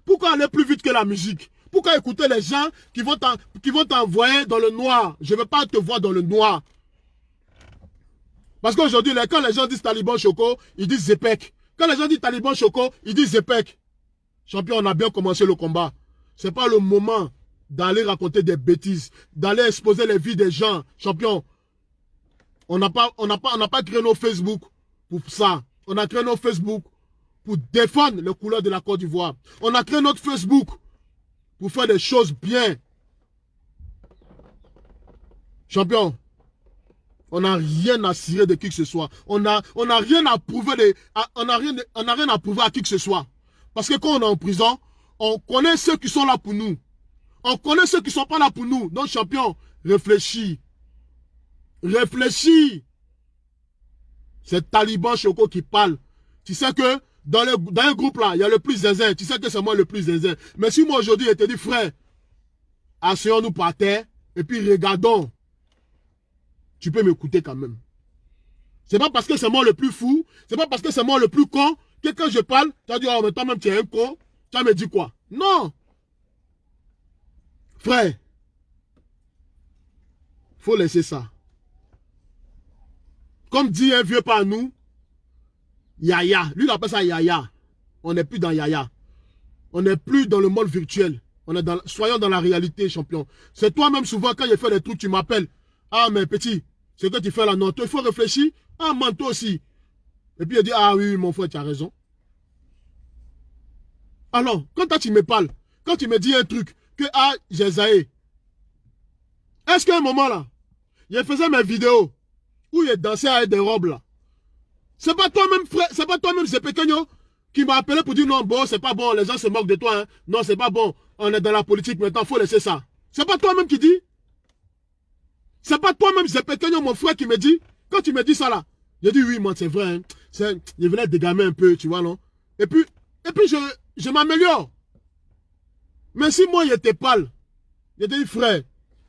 Pourquoi aller plus vite que la musique? Pourquoi écouter les gens qui vont t'envoyer dans le noir? Je ne veux pas te voir dans le noir. Parce qu'aujourd'hui, quand les gens disent Taliban Choco, ils disent Zepek. Quand les gens disent Taliban Choco, ils disent Zepek. Champion, on a bien commencé le combat. Ce n'est pas le moment d'aller raconter des bêtises, d'aller exposer les vies des gens. Champion, on n'a pas créé nos Facebook pour ça. On a créé nos Facebook pour défendre les couleurs de la Côte d'Ivoire. On a créé notre Facebook pour faire des choses bien. Champion, on n'a rien à cirer de qui que ce soit. On n'a rien à prouver on n'a rien à prouver à qui que ce soit. Parce que quand on est en prison, on connaît ceux qui sont là pour nous. On connaît ceux qui ne sont pas là pour nous. Donc, champion, réfléchis. Réfléchis. C'est Taliban Choco qui parle. Tu sais que dans un groupe là, il y a le plus zinzin. Tu sais que c'est moi le plus zinzin. Mais si moi aujourd'hui, je te dis, frère, asseyons-nous par terre et puis regardons. Tu peux m'écouter quand même. C'est pas parce que c'est moi le plus fou, c'est pas parce que c'est moi le plus con, que quand je parle, tu vas dire, oh, mais toi-même tu es un con, tu vas me dire quoi? Non! Frère, faut laisser ça. Comme dit un vieux par nous, Yaya. Lui, il appelle ça Yaya. On n'est plus dans Yaya. On n'est plus dans le monde virtuel. On est soyons dans la réalité, champion. C'est toi-même souvent, quand il fait des trucs, tu m'appelles. Ah, mais petit, ce que tu fais là, non, il faut réfléchir. Ah, man, toi aussi. Et puis il dit, ah oui, mon frère, tu as raison. Alors, quand toi, tu me parles, quand tu me dis un truc, que ah, j'ai zaï, est-ce qu'à un moment là, je faisais mes vidéos, où il dansait avec des robes là, c'est pas toi-même, frère, c'est pas toi-même, c'est Pékenyo, qui m'a appelé pour dire non, bon, c'est pas bon, les gens se moquent de toi, hein. Non, c'est pas bon, on est dans la politique maintenant, faut laisser ça. C'est pas toi-même qui dis. C'est pas toi-même, c'est Pékenyo, mon frère, qui me dit, quand tu me dis ça là, je dis oui, moi, c'est vrai, hein. Je venais dégamer un peu, tu vois, non? Et puis je m'améliore. Mais si moi, je te parle, je te dis, frère,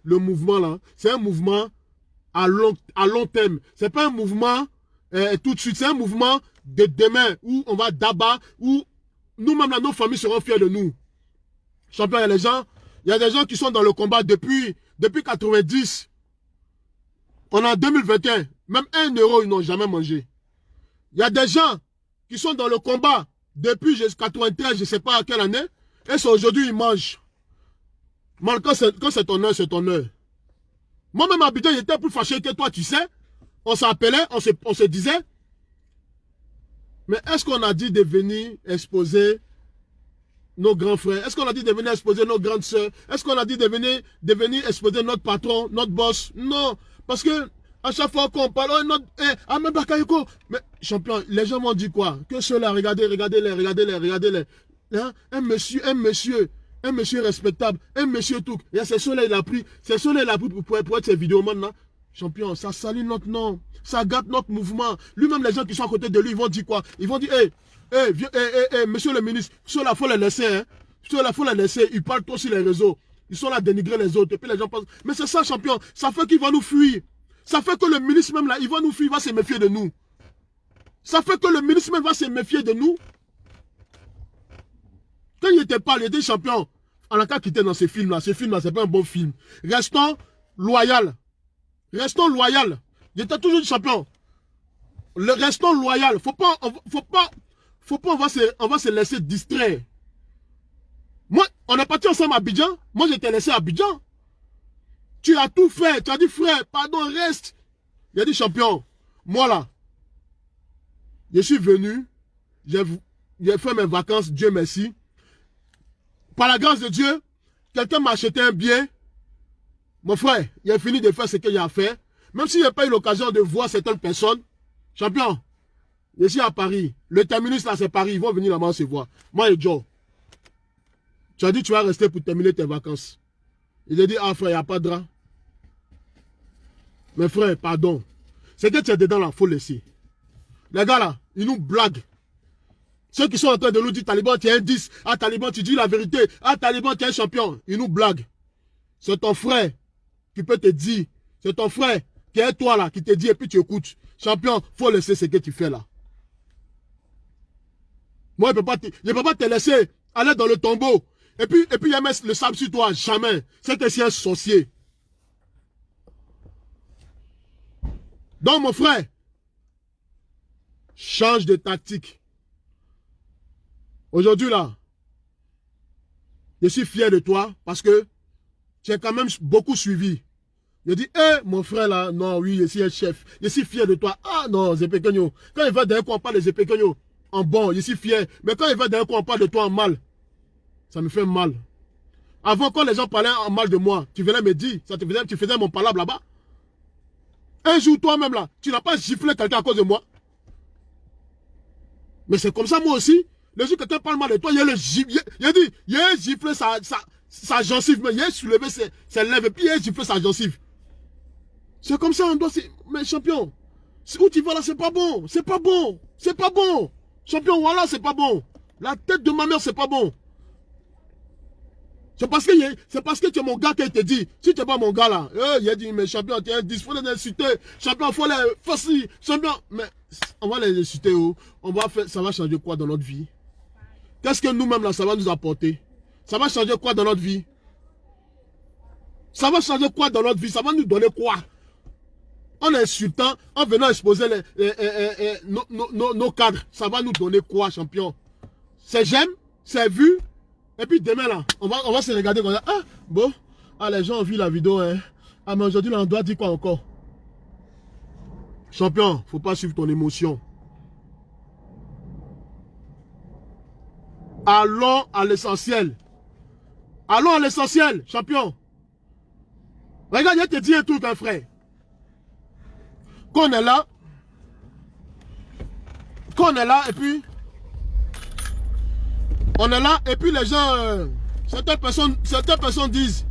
le mouvement là, c'est un mouvement à long terme. C'est pas un mouvement tout de suite, c'est un mouvement de demain où on va d'abat, où nous-mêmes, là, nos familles seront fiers de nous. Champion, il y a des gens qui sont dans le combat depuis 90. On est en 2021. Même 1 euro, ils n'ont jamais mangé. Il y a des gens qui sont dans le combat depuis 93, je ne sais pas à quelle année. Et aujourd'hui, ils mangent. Mal, quand c'est ton heure, c'est ton heure. Moi-même, à Abidjan, j'étais plus fâché que toi, tu sais. On s'appelait, on se disait. Mais est-ce qu'on a dit de venir exposer nos grands frères? Est-ce qu'on a dit de venir exposer nos grandes sœurs? Est-ce qu'on a dit de venir exposer notre patron, notre boss? Non. Parce que à chaque fois qu'on parle, oh, mais champion, les gens m'ont dit quoi? Que ceux-là, regardez-les. Hein? Un monsieur respectable, un monsieur tout. Et c'est ceux-là, il a pris pour être ces vidéos maintenant. Champion, ça salit notre nom. Ça gâte notre mouvement. Lui-même, les gens qui sont à côté de lui, ils vont dire quoi? Ils vont dire, monsieur le ministre, ceux-là, il faut les laisser. Hein? Ceux-là, il faut les laisser. Ils parlent trop sur les réseaux. Ils sont là à dénigrer les autres. Et puis les gens pensent, mais c'est ça, champion. Ça fait qu'il va nous fuir. Ça fait que le ministre même là, il va nous fuir, il va se méfier de nous. Ça fait que le ministre même va se méfier de nous. Quand il était pas, il était champion. On a qu'à quitter dans ces films-là. Ces films-là, c'est pas un bon film. Restons loyal. Restons loyal. J'étais toujours champion. Restons loyal. Faut pas, on va se laisser distraire. Moi, on est parti ensemble à Abidjan. Moi, je t'ai laissé à Abidjan. Tu as tout fait. Tu as dit, frère, pardon, reste. Il a dit, champion, moi là, je suis venu, j'ai fait mes vacances, Dieu merci. Par la grâce de Dieu, quelqu'un m'a acheté un bien. Mon frère, il a fini de faire ce qu'il a fait. Même s'il n'a pas eu l'occasion de voir certaines personnes, champion, je suis à Paris. Le terminus là, c'est Paris. Ils vont venir là-bas se voir. Moi et Joe. Tu as dit tu vas rester pour terminer tes vacances. Il a dit, ah frère, il n'y a pas de drap. Mais frère, pardon. C'est que tu es dedans là, il faut laisser. Les gars là, ils nous blaguent. Ceux qui sont en train de nous dire, Taliban, tu es un 10. Ah, Taliban, tu dis la vérité. Ah, Taliban, tu es un champion. Ils nous blaguent. C'est ton frère qui peut te dire. C'est ton frère qui est toi là, qui te dit et puis tu écoutes. Champion, il faut laisser ce que tu fais là. Moi, je ne peux pas te laisser aller dans le tombeau. Et puis il y a le sable sur toi. Jamais. C'est que c'est un sorcier. Donc, mon frère, change de tactique. Aujourd'hui, là, je suis fier de toi parce que tu as quand même beaucoup suivi. Je dis, mon frère, là, non, oui, je suis un chef. Je suis fier de toi. Ah, non, Zepekegno. Quand il va d'un coup, on parle de Zepekegno en bon, je suis fier. Mais quand il va d'un coup, on parle de toi en mal, ça me fait mal. Avant, quand les gens parlaient en mal de moi, tu venais me dire, tu faisais mon palabre là-bas. Un jour, toi-même, là, tu n'as pas giflé quelqu'un à cause de moi. Mais c'est comme ça, moi aussi. Le jour que quelqu'un parle mal de toi, il y a le gifle. Il a giflé sa gencive, mais il a soulevé ses lèvres et puis il a giflé sa gencive. C'est comme ça, on doit... Mais champion, où tu vas là, c'est pas bon. C'est pas bon. C'est pas bon. Champion, voilà, c'est pas bon. La tête de ma mère, c'est pas bon. C'est parce que tu es mon gars qui te dit. Si tu n'es pas mon gars là, il a dit, mais champion, tu es un faut les insulter. Champion, il faut les facile. Champion, mais on va les insulter. Ça va changer quoi dans notre vie? Qu'est-ce que nous-mêmes là, ça va nous apporter? Ça va changer quoi dans notre vie? Ça va changer quoi dans notre vie? Ça va nous donner quoi? En insultant, en venant exposer nos cadres, ça va nous donner quoi, champion? C'est j'aime, c'est vu. Et puis demain là, on va se regarder comme ça. Ah, bon, les gens ont vu la vidéo. Hein. Ah, mais aujourd'hui là, on doit dire quoi encore? Champion, faut pas suivre ton émotion. Allons à l'essentiel. Allons à l'essentiel, champion. Regarde, je te dis un truc, hein, frère. Qu'on est là, et puis on est là, et puis les gens, certaines personnes disent,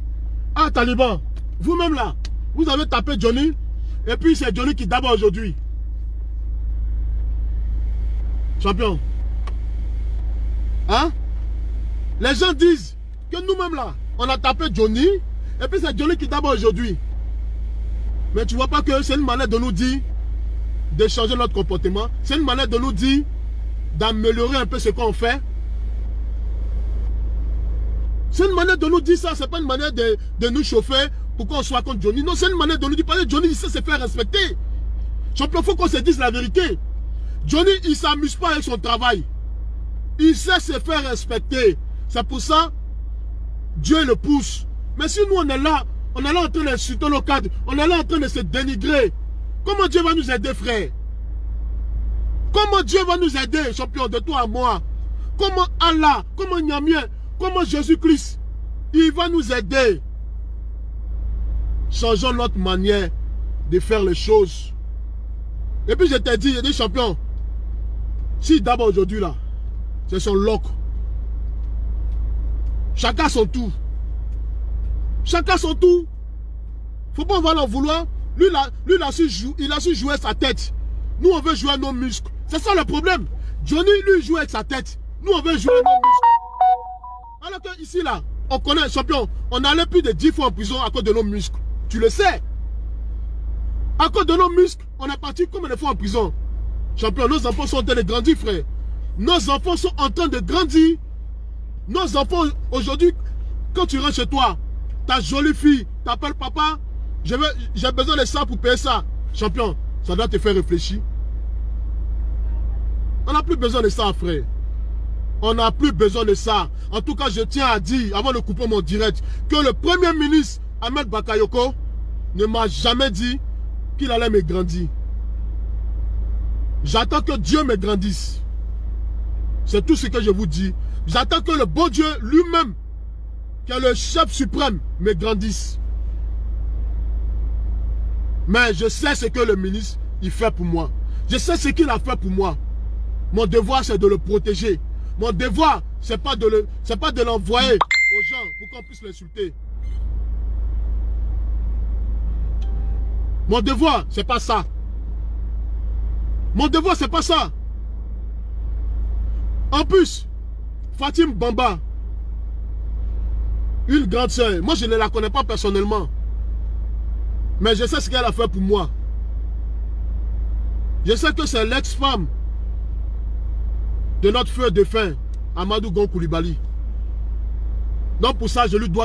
ah, Taliban, vous-même là, vous avez tapé Johnny, et puis c'est Johnny qui d'abord aujourd'hui. Champion. Hein? Les gens disent que nous-mêmes là, on a tapé Johnny, et puis c'est Johnny qui d'abord aujourd'hui. Mais tu vois pas que c'est une manière de nous dire de changer notre comportement. C'est une manière de nous dire d'améliorer un peu ce qu'on fait. C'est une manière de nous dire ça. C'est pas une manière de nous chauffer pour qu'on soit contre Johnny. Non, c'est une manière de nous dire, parce que Johnny, il sait se faire respecter. Champion, il faut qu'on se dise la vérité. Johnny, il ne s'amuse pas avec son travail. Il sait se faire respecter. C'est pour ça, Dieu le pousse. Mais si nous, on est là en train d'insulter nos cadres, on est là en train de se dénigrer. Comment Dieu va nous aider, frère? Comment Dieu va nous aider, champion, de toi à moi? Comment Allah, comment Nyamien, comment Jésus-Christ, il va nous aider? Changeons notre manière de faire les choses. Et puis je t'ai dit, champion, si d'abord aujourd'hui là, c'est son loc. Chacun son tour. Chacun son tour. Faut pas en vouloir. Lui, il a su jouer sa tête. Nous, on veut jouer nos muscles. C'est ça le problème. Johnny, lui, joue avec sa tête. Nous, on veut jouer nos muscles. Alors que ici, là, on connaît, champion, on allait plus de 10 fois en prison à cause de nos muscles. Tu le sais. À cause de nos muscles, on est parti combien de fois en prison? Champion, nos enfants sont en train de grandir, frère. Nos enfants sont en train de grandir. Nos enfants, aujourd'hui, quand tu rentres chez toi, ta jolie fille t'appelle papa, j'ai besoin de ça pour payer ça. Champion, ça doit te faire réfléchir. On n'a plus besoin de ça, frère. On n'a plus besoin de ça. En tout cas, je tiens à dire, avant de couper mon direct, que le Premier ministre, Ahmed Bakayoko, ne m'a jamais dit qu'il allait me grandir. J'attends que Dieu me grandisse. C'est tout ce que je vous dis. J'attends que le bon Dieu lui-même, qui est le chef suprême, me grandisse. Mais je sais ce que le ministre, il fait pour moi. Je sais ce qu'il a fait pour moi. Mon devoir, c'est de le protéger. Mon devoir, c'est pas de l'envoyer aux gens pour qu'on puisse l'insulter. Mon devoir, c'est pas ça. Mon devoir, c'est pas ça. En plus, Fatim Bamba, une grande sœur, moi je ne la connais pas personnellement. Mais je sais ce qu'elle a fait pour moi. Je sais que c'est l'ex-femme de notre feu de fin, Amadou Gon Coulibaly. Donc pour ça, je lui dois